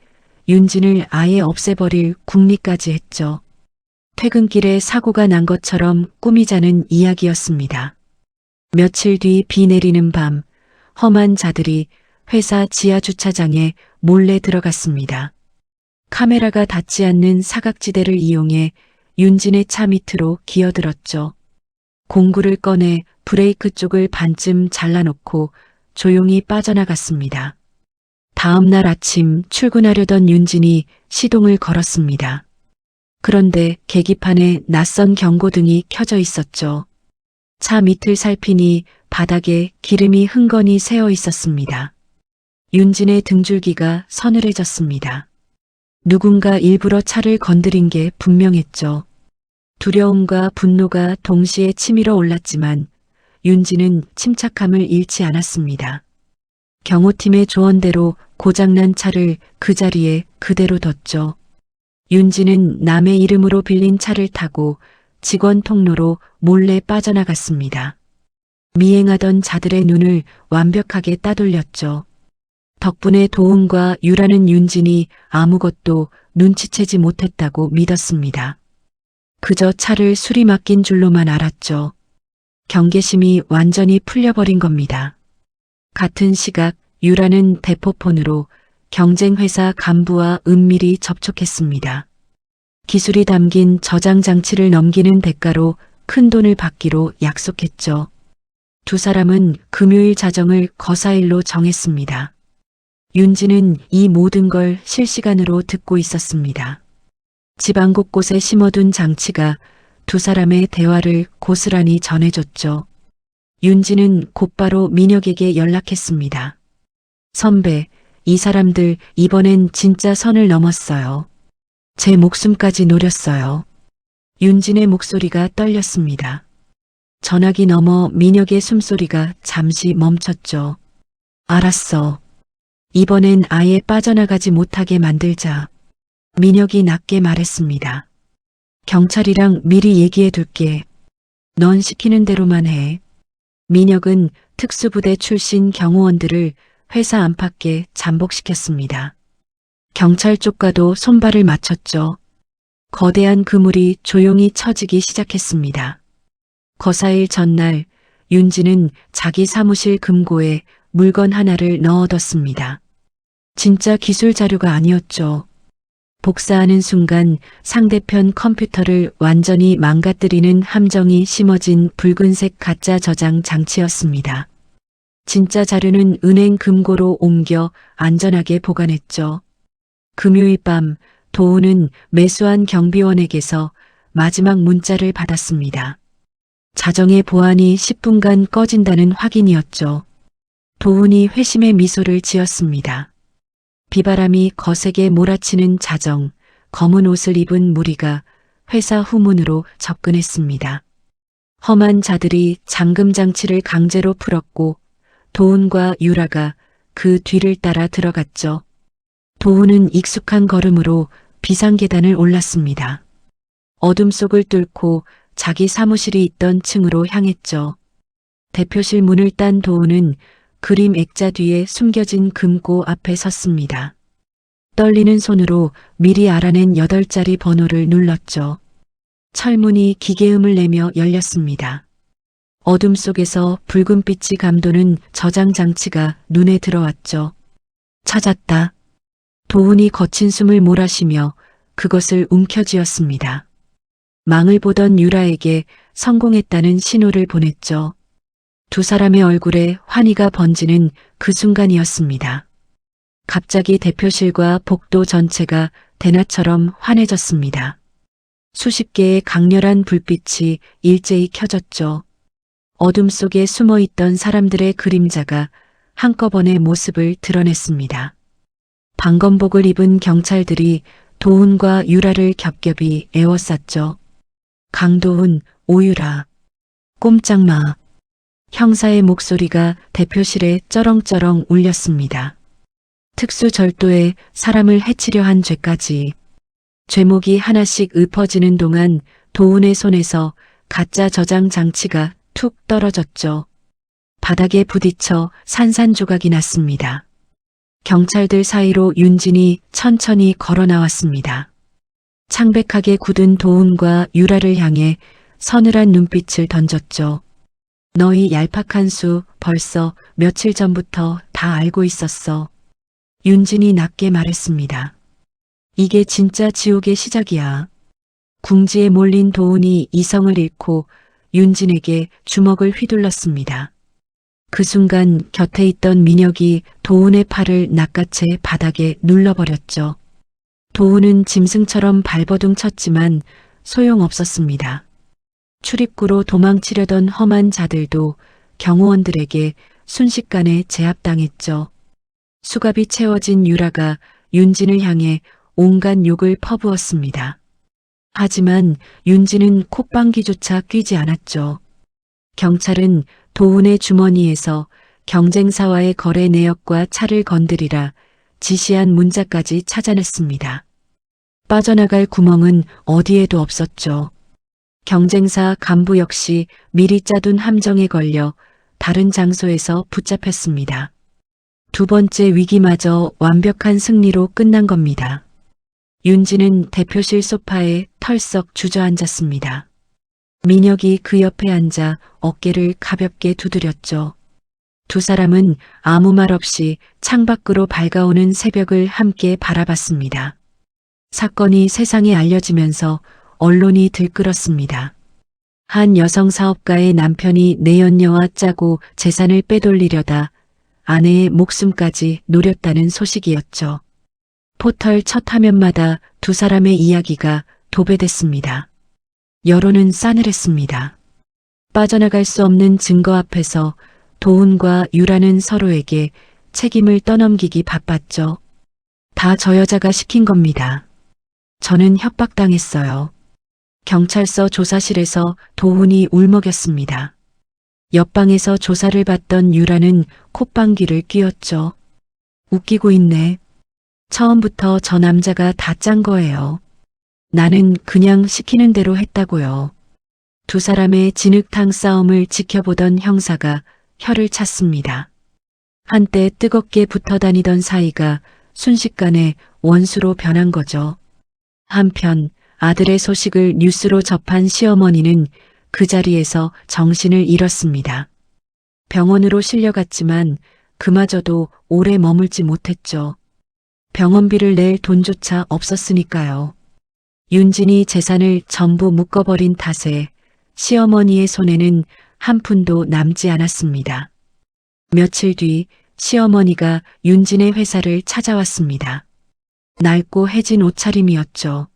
윤진을 아예 없애버릴 궁리까지 했죠. 퇴근길에 사고가 난 것처럼 꾸미자는 이야기였습니다. 며칠 뒤 비 내리는 밤, 험한 자들이 회사 지하 주차장에 몰래 들어갔습니다. 카메라가 닿지 않는 사각지대를 이용해 윤진의 차 밑으로 기어들었죠. 공구를 꺼내 브레이크 쪽을 반쯤 잘라놓고 조용히 빠져나갔습니다. 다음 날 아침 출근하려던 윤진이 시동을 걸었습니다. 그런데 계기판에 낯선 경고등이 켜져 있었죠. 차 밑을 살피니 바닥에 기름이 흥건히 새어 있었습니다. 윤진의 등줄기가 서늘해졌습니다. 누군가 일부러 차를 건드린 게 분명했죠. 두려움과 분노가 동시에 치밀어 올랐지만 윤진은 침착함을 잃지 않았습니다. 경호팀의 조언대로 고장난 차를 그 자리에 그대로 뒀죠. 윤진은 남의 이름으로 빌린 차를 타고 직원 통로로 몰래 빠져나갔습니다. 미행하던 자들의 눈을 완벽하게 따돌렸죠. 덕분에 도훈과 유라는 윤진이 아무것도 눈치채지 못했다고 믿었습니다. 그저 차를 수리 맡긴 줄로만 알았죠. 경계심이 완전히 풀려버린 겁니다. 같은 시각 유라는 대포폰으로 경쟁회사 간부와 은밀히 접촉했습니다. 기술이 담긴 저장 장치를 넘기는 대가로 큰 돈을 받기로 약속했죠. 두 사람은 금요일 자정을 거사일로 정했습니다. 윤지는 이 모든 걸 실시간으로 듣고 있었습니다. 집안 곳곳에 심어둔 장치가 두 사람의 대화를 고스란히 전해줬죠. 윤지는 곧바로 민혁에게 연락했습니다. 선배, 이 사람들 이번엔 진짜 선을 넘었어요. 제 목숨까지 노렸어요. 윤진의 목소리가 떨렸습니다. 전화기 너머 민혁의 숨소리가 잠시 멈췄죠. 알았어. 이번엔 아예 빠져나가지 못하게 만들자. 민혁이 낮게 말했습니다. 경찰이랑 미리 얘기해 둘게. 넌 시키는 대로만 해. 민혁은 특수부대 출신 경호원들을 회사 안팎에 잠복시켰습니다. 경찰 쪽과도 손발을 맞췄죠. 거대한 그물이 조용히 처지기 시작했습니다. 거사일 전날 윤지는 자기 사무실 금고에 물건 하나를 넣어뒀습니다. 진짜 기술 자료가 아니었죠. 복사하는 순간 상대편 컴퓨터를 완전히 망가뜨리는 함정이 심어진 붉은색 가짜 저장 장치였습니다. 진짜 자료는 은행 금고로 옮겨 안전하게 보관했죠. 금요일 밤 도우는 매수한 경비원에게서 마지막 문자를 받았습니다. 자정의 보안이 10분간 꺼진다는 확인이었죠. 도훈이 회심의 미소를 지었습니다. 비바람이 거세게 몰아치는 자정, 검은 옷을 입은 무리가 회사 후문으로 접근했습니다. 험한 자들이 잠금 장치를 강제로 풀었고 도훈과 유라가 그 뒤를 따라 들어갔죠. 도훈은 익숙한 걸음으로 비상계단을 올랐습니다. 어둠 속을 뚫고 자기 사무실이 있던 층으로 향했죠. 대표실 문을 딴 도훈은 그림 액자 뒤에 숨겨진 금고 앞에 섰습니다. 떨리는 손으로 미리 알아낸 8자리 번호를 눌렀죠. 철문이 기계음을 내며 열렸습니다. 어둠 속에서 붉은 빛이 감도는 저장 장치가 눈에 들어왔죠. 찾았다. 도훈이 거친 숨을 몰아쉬며 그것을 움켜쥐었습니다. 망을 보던 유라에게 성공했다는 신호를 보냈죠. 두 사람의 얼굴에 환희가 번지는 그 순간이었습니다. 갑자기 대표실과 복도 전체가 대낮처럼 환해졌습니다. 수십 개의 강렬한 불빛이 일제히 켜졌죠. 어둠 속에 숨어있던 사람들의 그림자가 한꺼번에 모습을 드러냈습니다. 방검복을 입은 경찰들이 도훈과 유라를 겹겹이 에워쌌죠. 강도훈, 오유라. 꼼짝 마. 형사의 목소리가 대표실에 쩌렁쩌렁 울렸습니다. 특수절도에 사람을 해치려 한 죄까지. 죄목이 하나씩 읊어지는 동안 도훈의 손에서 가짜 저장 장치가 툭 떨어졌죠. 바닥에 부딪혀 산산조각이 났습니다. 경찰들 사이로 윤진이 천천히 걸어 나왔습니다. 창백하게 굳은 도훈과 유라를 향해 서늘한 눈빛을 던졌죠. 너희 얄팍한 수 벌써 며칠 전부터 다 알고 있었어. 윤진이 낮게 말했습니다. 이게 진짜 지옥의 시작이야. 궁지에 몰린 도훈이 이성을 잃고 윤진에게 주먹을 휘둘렀습니다. 그 순간 곁에 있던 민혁이 도훈의 팔을 낚아채 바닥에 눌러버렸죠. 도훈은 짐승처럼 발버둥 쳤지만 소용없었습니다. 출입구로 도망치려던 험한 자들도 경호원들에게 순식간에 제압당했죠. 수갑이 채워진 유라가 윤진을 향해 온갖 욕을 퍼부었습니다. 하지만 윤진은 콧방귀조차 뀌지 않았죠. 경찰은 도훈의 주머니에서 경쟁사와의 거래 내역과 차를 건드리라 지시한 문자까지 찾아냈습니다. 빠져나갈 구멍은 어디에도 없었죠. 경쟁사 간부 역시 미리 짜둔 함정에 걸려 다른 장소에서 붙잡혔습니다. 두 번째 위기마저 완벽한 승리로 끝난 겁니다. 윤지는 대표실 소파에 털썩 주저앉았습니다. 민혁이 그 옆에 앉아 어깨를 가볍게 두드렸죠. 두 사람은 아무 말 없이 창밖으로 밝아오는 새벽을 함께 바라봤습니다. 사건이 세상에 알려지면서 언론이 들끓었습니다. 한 여성 사업가의 남편이 내연녀와 짜고 재산을 빼돌리려다 아내의 목숨까지 노렸다는 소식이었죠. 포털 첫 화면마다 두 사람의 이야기가 도배됐습니다. 여론은 싸늘했습니다. 빠져나갈 수 없는 증거 앞에서 도훈과 유라는 서로에게 책임을 떠넘기기 바빴죠. 다 저 여자가 시킨 겁니다. 저는 협박당했어요. 경찰서 조사실에서 도훈이 울먹였습니다. 옆방에서 조사를 받던 유라는 콧방귀를 뀌었죠. 웃기고 있네. 처음부터 저 남자가 다 짠 거예요. 나는 그냥 시키는 대로 했다고요. 두 사람의 진흙탕 싸움을 지켜보던 형사가 혀를 찼습니다. 한때 뜨겁게 붙어 다니던 사이가 순식간에 원수로 변한 거죠. 한편 아들의 소식을 뉴스로 접한 시어머니는 그 자리에서 정신을 잃었습니다. 병원으로 실려갔지만 그마저도 오래 머물지 못했죠. 병원비를 낼 돈조차 없었으니까요. 윤진이 재산을 전부 묶어버린 탓에 시어머니의 손에는 한 푼도 남지 않았습니다. 며칠 뒤 시어머니가 윤진의 회사를 찾아왔습니다. 낡고 해진 옷차림이었죠.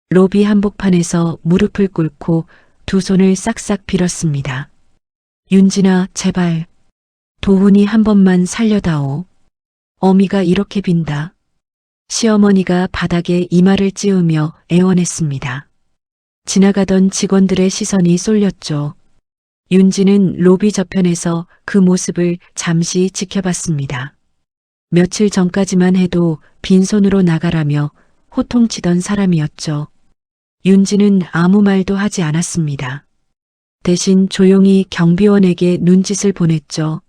로비 한복판에서 무릎을 꿇고 두 손을 싹싹 빌었습니다. 윤진아, 제발 도훈이 한 번만 살려다오. 어미가 이렇게 빈다. 시어머니가 바닥에 이마를 찌우며 애원했습니다. 지나가던 직원들의 시선이 쏠렸죠. 윤진은 로비 저편에서 그 모습을 잠시 지켜봤습니다. 며칠 전까지만 해도 빈손으로 나가라며 호통치던 사람이었죠. 윤진은 아무 말도 하지 않았습니다. 대신 조용히 경비원에게 눈짓을 보냈죠.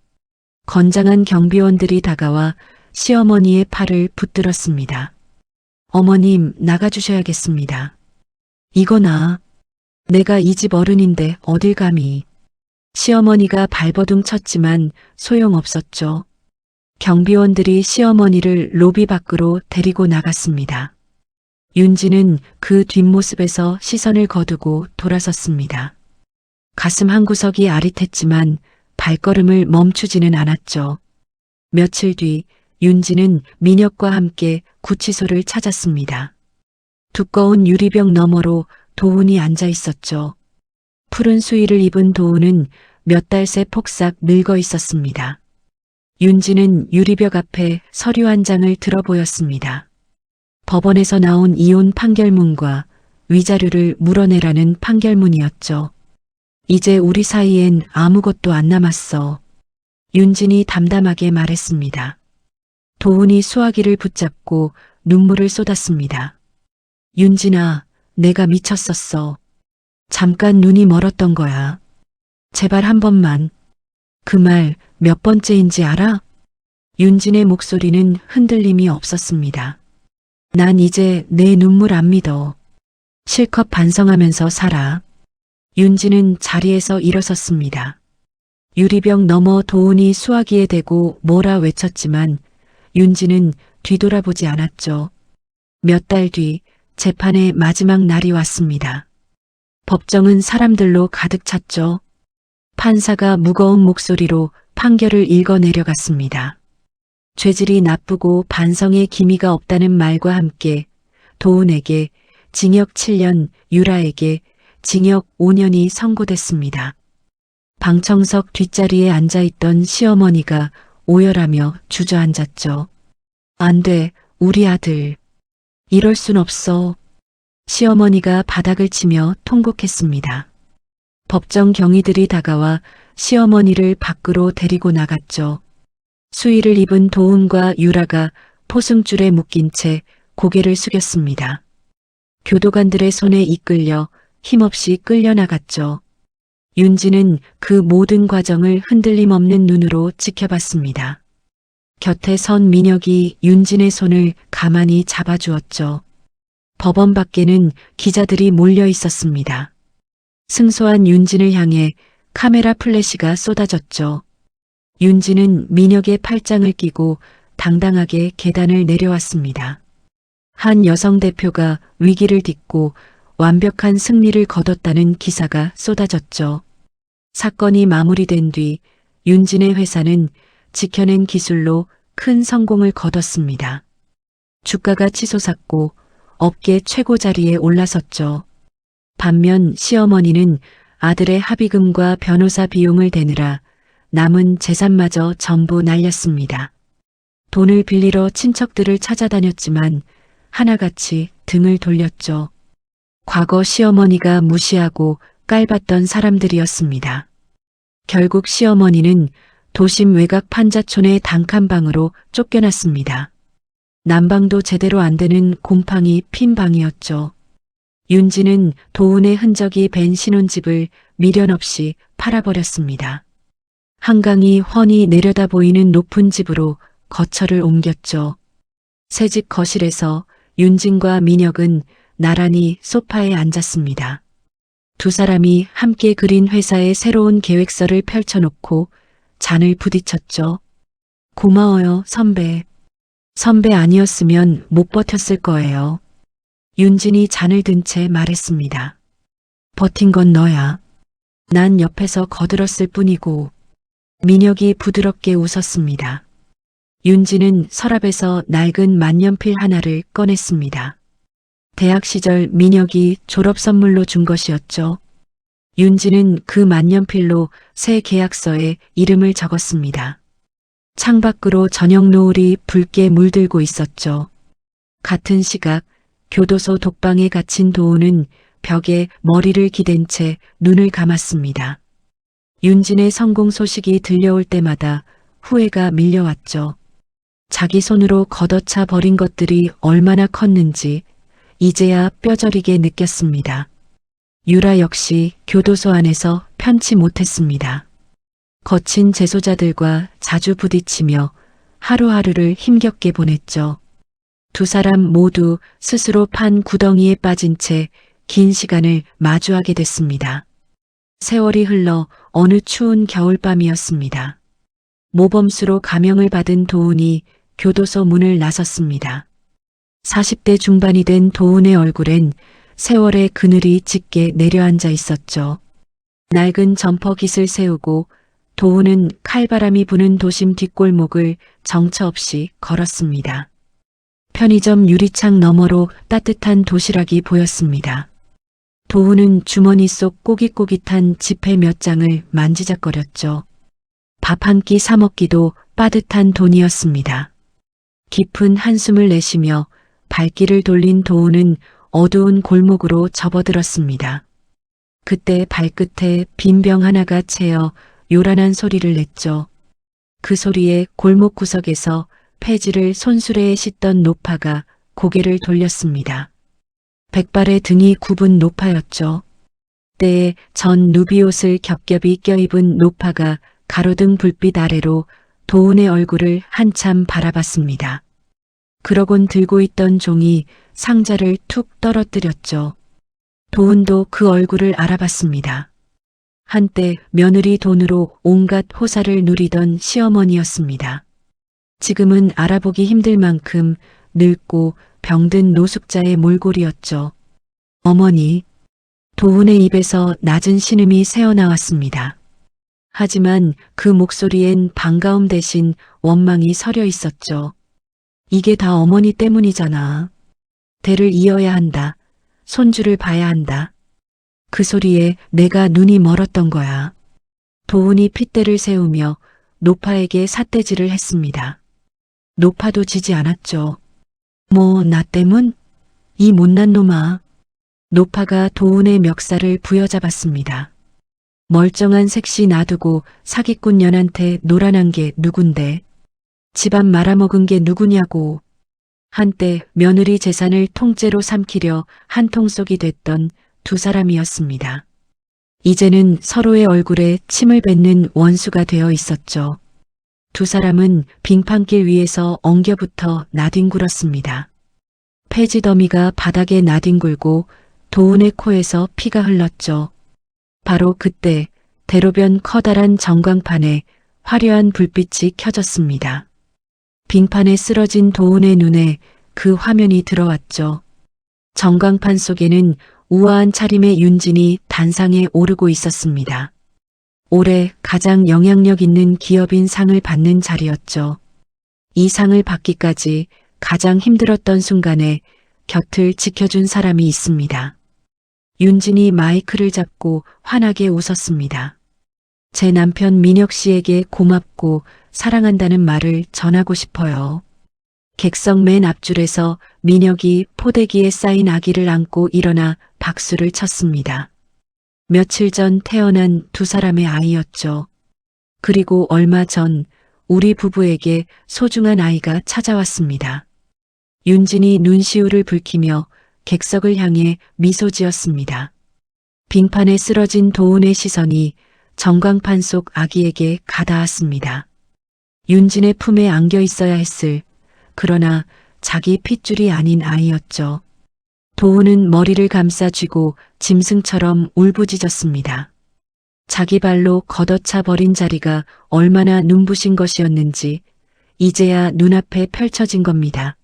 건장한 경비원들이 다가와 시어머니의 팔을 붙들었습니다. 어머님, 나가주셔야겠습니다. 이거나 내가 이 집 어른인데 어딜 감히. 시어머니가 발버둥 쳤지만 소용없었죠. 경비원들이 시어머니를 로비 밖으로 데리고 나갔습니다. 윤진은 그 뒷모습에서 시선을 거두고 돌아섰습니다. 가슴 한구석이 아릿했지만 발걸음을 멈추지는 않았죠. 며칠 뒤 윤진은 민혁과 함께 구치소를 찾았습니다. 두꺼운 유리병 너머로 도훈이 앉아 있었죠. 푸른 수의를 입은 도훈은 몇 달 새 폭삭 늙어 있었습니다. 윤진은 유리벽 앞에 서류 한 장을 들어 보였습니다. 법원에서 나온 이혼 판결문과 위자료를 물어내라는 판결문이었죠. 이제 우리 사이엔 아무것도 안 남았어. 윤진이 담담하게 말했습니다. 도훈이 수화기를 붙잡고 눈물을 쏟았습니다. 윤진아, 내가 미쳤었어. 잠깐 눈이 멀었던 거야. 제발 한 번만. 그 말 몇 번째인지 알아? 윤진의 목소리는 흔들림이 없었습니다. 난 이제 내 눈물 안 믿어. 실컷 반성하면서 살아. 윤진은 자리에서 일어섰습니다. 유리병 너머 도훈이 수화기에 대고 뭐라 외쳤지만 윤진은 뒤돌아보지 않았죠. 몇 달 뒤 재판의 마지막 날이 왔습니다. 법정은 사람들로 가득 찼죠. 판사가 무거운 목소리로 판결을 읽어 내려갔습니다. 죄질이 나쁘고 반성의 기미가 없다는 말과 함께 도훈에게 징역 7년, 유라에게 징역 5년이 선고됐습니다. 방청석 뒷자리에 앉아있던 시어머니가 오열하며 주저앉았죠. 안 돼, 우리 아들. 이럴 순 없어. 시어머니가 바닥을 치며 통곡했습니다. 법정 경위들이 다가와 시어머니를 밖으로 데리고 나갔죠. 수의를 입은 도훈과 유라가 포승줄에 묶인 채 고개를 숙였습니다. 교도관들의 손에 이끌려 힘없이 끌려나갔죠. 윤진은 그 모든 과정을 흔들림 없는 눈으로 지켜봤습니다. 곁에 선 민혁이 윤진의 손을 가만히 잡아주었죠. 법원 밖에는 기자들이 몰려 있었습니다. 승소한 윤진을 향해 카메라 플래시가 쏟아졌죠. 윤진은 민혁의 팔짱을 끼고 당당하게 계단을 내려왔습니다. 한 여성 대표가 위기를 딛고 완벽한 승리를 거뒀다는 기사가 쏟아졌죠. 사건이 마무리된 뒤 윤진의 회사는 지켜낸 기술로 큰 성공을 거뒀습니다. 주가가 치솟았고 업계 최고 자리에 올라섰죠. 반면 시어머니는 아들의 합의금과 변호사 비용을 대느라 남은 재산마저 전부 날렸습니다. 돈을 빌리러 친척들을 찾아다녔지만 하나같이 등을 돌렸죠. 과거 시어머니가 무시하고 깔봤던 사람들이었습니다. 결국 시어머니는 도심 외곽 판자촌의 단칸방으로 쫓겨났습니다. 난방도 제대로 안 되는 곰팡이 핀 방이었죠. 윤지는 도운의 흔적이 밴 신혼집을 미련 없이 팔아버렸습니다. 한강이 훤히 내려다 보이는 높은 집으로 거처를 옮겼죠. 새집 거실에서 윤진과 민혁은 나란히 소파에 앉았습니다. 두 사람이 함께 그린 회사의 새로운 계획서를 펼쳐놓고 잔을 부딪혔죠. 고마워요, 선배. 선배 아니었으면 못 버텼을 거예요. 윤진이 잔을 든 채 말했습니다. 버틴 건 너야. 난 옆에서 거들었을 뿐이고. 민혁이 부드럽게 웃었습니다. 윤진은 서랍에서 낡은 만년필 하나를 꺼냈습니다. 대학 시절 민혁이 졸업 선물로 준 것이었죠. 윤진은 그 만년필로 새 계약서에 이름을 적었습니다. 창밖으로 저녁 노을이 붉게 물들고 있었죠. 같은 시각 교도소 독방에 갇힌 도우는 벽에 머리를 기댄 채 눈을 감았습니다. 윤진의 성공 소식이 들려올 때마다 후회가 밀려왔죠. 자기 손으로 걷어차 버린 것들이 얼마나 컸는지 이제야 뼈저리게 느꼈습니다. 유라 역시 교도소 안에서 편치 못했습니다. 거친 재소자들과 자주 부딪히며 하루하루를 힘겹게 보냈죠. 두 사람 모두 스스로 판 구덩이에 빠진 채 긴 시간을 마주하게 됐습니다. 세월이 흘러 어느 추운 겨울밤이었습니다. 모범수로 감형을 받은 도운이 교도소 문을 나섰습니다. 40대 중반이 된 도운의 얼굴엔 세월의 그늘이 짙게 내려앉아 있었죠. 낡은 점퍼 깃을 세우고 도운은 칼바람이 부는 도심 뒷골목을 정처 없이 걸었습니다. 편의점 유리창 너머로 따뜻한 도시락이 보였습니다. 도운은 주머니 속 꼬깃꼬깃한 지폐 몇 장을 만지작거렸죠. 밥 한 끼 사 먹기도 빠듯한 돈이었습니다. 깊은 한숨을 내쉬며 발길을 돌린 도운은 어두운 골목으로 접어들었습니다. 그때 발끝에 빈 병 하나가 채어 요란한 소리를 냈죠. 그 소리에 골목 구석에서 폐지를 손수레에 씻던 노파가 고개를 돌렸습니다. 백발의 등이 굽은 노파였죠. 때에 전 누비옷을 겹겹이 껴입은 노파가 가로등 불빛 아래로 도운의 얼굴을 한참 바라봤습니다. 그러곤 들고 있던 종이 상자를 툭 떨어뜨렸죠. 도운도 그 얼굴을 알아봤습니다. 한때 며느리 돈으로 온갖 호사를 누리던 시어머니였습니다. 지금은 알아보기 힘들 만큼 늙고 병든 노숙자의 몰골이었죠. 어머니, 도운의 입에서 낮은 신음이 새어나왔습니다. 하지만 그 목소리엔 반가움 대신 원망이 서려 있었죠. 이게 다 어머니 때문이잖아. 대를 이어야 한다. 손주를 봐야 한다. 그 소리에 내가 눈이 멀었던 거야. 도운이 핏대를 세우며 노파에게 삿대질을 했습니다. 노파도 지지 않았죠. 뭐 나 때문? 이 못난 놈아. 노파가 도운의 멱살을 부여잡았습니다. 멀쩡한 색시 놔두고 사기꾼 년한테 놀아난 게 누군데? 집안 말아먹은 게 누구냐고. 한때 며느리 재산을 통째로 삼키려 한통속이 됐던 두 사람이었습니다. 이제는 서로의 얼굴에 침을 뱉는 원수가 되어 있었죠. 두 사람은 빙판길 위에서 엉겨붙어 나뒹굴었습니다. 폐지 더미가 바닥에 나뒹굴고 도운의 코에서 피가 흘렀죠. 바로 그때 대로변 커다란 전광판에 화려한 불빛이 켜졌습니다. 빙판에 쓰러진 도운의 눈에 그 화면이 들어왔죠. 전광판 속에는 우아한 차림의 윤진이 단상에 오르고 있었습니다. 올해 가장 영향력 있는 기업인 상을 받는 자리였죠. 이 상을 받기까지 가장 힘들었던 순간에 곁을 지켜준 사람이 있습니다. 윤진이 마이크를 잡고 환하게 웃었습니다. 제 남편 민혁 씨에게 고맙고 사랑한다는 말을 전하고 싶어요. 객석 맨 앞줄에서 민혁이 포대기에 쌓인 아기를 안고 일어나 박수를 쳤습니다. 며칠 전 태어난 두 사람의 아이였죠. 그리고 얼마 전 우리 부부에게 소중한 아이가 찾아왔습니다. 윤진이 눈시울을 붉히며 객석을 향해 미소 지었습니다. 빙판에 쓰러진 도훈의 시선이 전광판 속 아기에게 가닿았습니다. 윤진의 품에 안겨 있어야 했을, 그러나 자기 핏줄이 아닌 아이였죠. 도훈은 머리를 감싸쥐고 짐승처럼 울부짖었습니다. 자기 발로 걷어차 버린 자리가 얼마나 눈부신 것이었는지 이제야 눈앞에 펼쳐진 겁니다.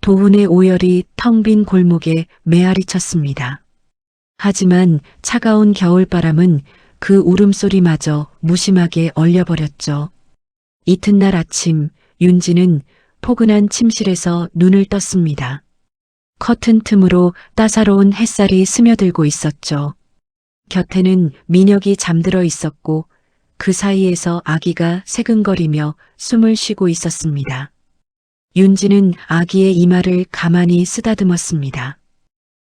도훈의 오열이 텅 빈 골목에 메아리 쳤습니다. 하지만 차가운 겨울바람은 그 울음소리마저 무심하게 얼려버렸죠. 이튿날 아침 윤진은 포근한 침실에서 눈을 떴습니다. 커튼 틈으로 따사로운 햇살이 스며들고 있었죠. 곁에는 민혁이 잠들어 있었고 그 사이에서 아기가 새근거리며 숨을 쉬고 있었습니다. 윤진은 아기의 이마를 가만히 쓰다듬었습니다.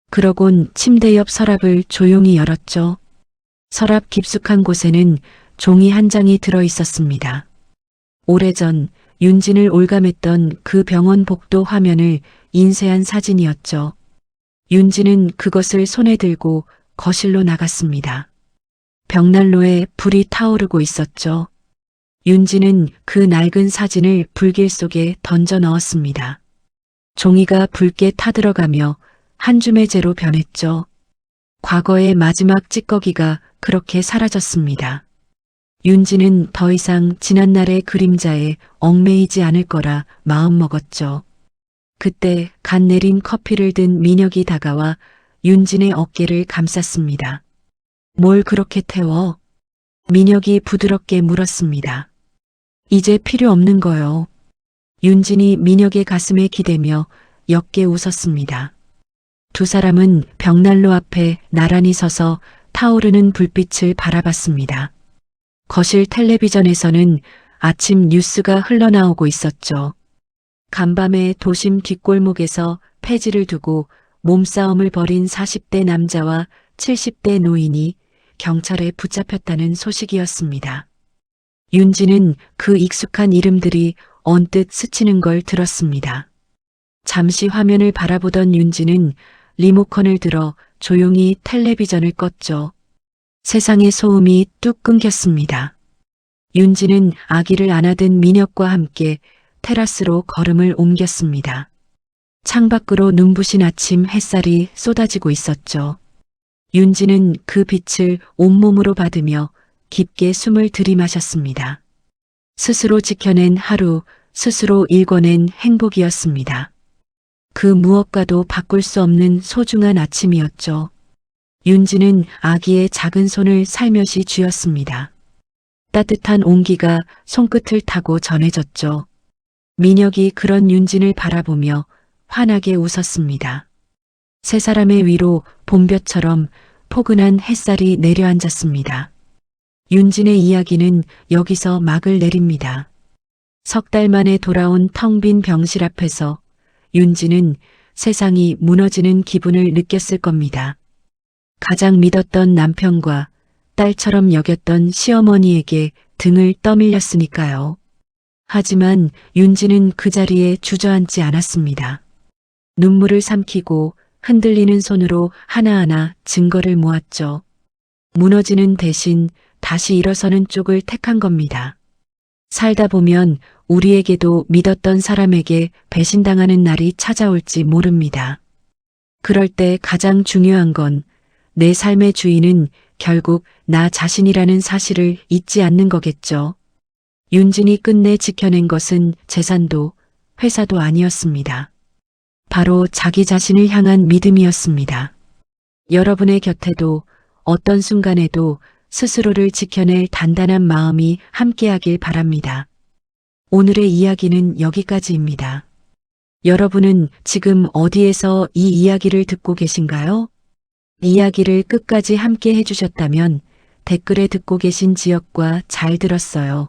그러곤 침대 옆 서랍을 조용히 열었죠. 서랍 깊숙한 곳에는 종이 한 장이 들어 있었습니다. 오래전 윤진을 올감했던 그 병원 복도 화면을 인쇄한 사진이었죠. 윤진은 그것을 손에 들고 거실로 나갔습니다. 벽난로에 불이 타오르고 있었죠. 윤진은 그 낡은 사진을 불길 속에 던져 넣었습니다. 종이가 붉게 타들어가며 한 줌의 재로 변했죠. 과거의 마지막 찌꺼기가 그렇게 사라졌습니다. 윤진은 더 이상 지난날의 그림자에 얽매이지 않을 거라 마음먹었죠. 그때 갓 내린 커피를 든 민혁이 다가와 윤진의 어깨를 감쌌습니다. 뭘 그렇게 태워? 민혁이 부드럽게 물었습니다. 이제 필요 없는 거요. 윤진이 민혁의 가슴에 기대며 옅게 웃었습니다. 두 사람은 벽난로 앞에 나란히 서서 타오르는 불빛을 바라봤습니다. 거실 텔레비전에서는 아침 뉴스가 흘러나오고 있었죠. 간밤에 도심 뒷골목에서 폐지를 두고 몸싸움을 벌인 40대 남자와 70대 노인이 경찰에 붙잡혔다는 소식이었습니다. 윤진은 그 익숙한 이름들이 언뜻 스치는 걸 들었습니다. 잠시 화면을 바라보던 윤진은 리모컨을 들어 조용히 텔레비전을 껐죠. 세상의 소음이 뚝 끊겼습니다. 윤진은 아기를 안아든 민혁과 함께 테라스로 걸음을 옮겼습니다. 창밖으로 눈부신 아침 햇살이 쏟아지고 있었죠. 윤진은 그 빛을 온몸으로 받으며 깊게 숨을 들이마셨습니다. 스스로 지켜낸 하루, 스스로 일궈낸 행복이었습니다. 그 무엇과도 바꿀 수 없는 소중한 아침이었죠. 윤진은 아기의 작은 손을 살며시 쥐었습니다. 따뜻한 온기가 손끝을 타고 전해졌죠. 민혁이 그런 윤진을 바라보며 환하게 웃었습니다. 세 사람의 위로 봄볕처럼 포근한 햇살이 내려앉았습니다. 윤진의 이야기는 여기서 막을 내립니다. 석 달 만에 돌아온 텅 빈 병실 앞에서 윤진은 세상이 무너지는 기분을 느꼈을 겁니다. 가장 믿었던 남편과 딸처럼 여겼던 시어머니에게 등을 떠밀렸으니까요. 하지만 윤진은 그 자리에 주저앉지 않았습니다. 눈물을 삼키고 흔들리는 손으로 하나하나 증거를 모았죠. 무너지는 대신 다시 일어서는 쪽을 택한 겁니다. 살다 보면 우리에게도 믿었던 사람에게 배신당하는 날이 찾아올지 모릅니다. 그럴 때 가장 중요한 건 내 삶의 주인은 결국 나 자신이라는 사실을 잊지 않는 거겠죠. 윤진이 끝내 지켜낸 것은 재산도 회사도 아니었습니다. 바로 자기 자신을 향한 믿음이었습니다. 여러분의 곁에도 어떤 순간에도 스스로를 지켜낼 단단한 마음이 함께하길 바랍니다. 오늘의 이야기는 여기까지입니다. 여러분은 지금 어디에서 이 이야기를 듣고 계신가요? 이야기를 끝까지 함께 해주셨다면 댓글에 듣고 계신 지역과 잘 들었어요.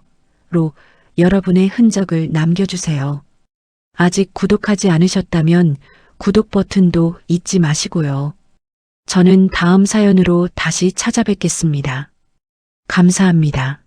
로 여러분의 흔적을 남겨주세요. 아직 구독하지 않으셨다면 구독 버튼도 잊지 마시고요. 저는 다음 사연으로 다시 찾아뵙겠습니다. 감사합니다.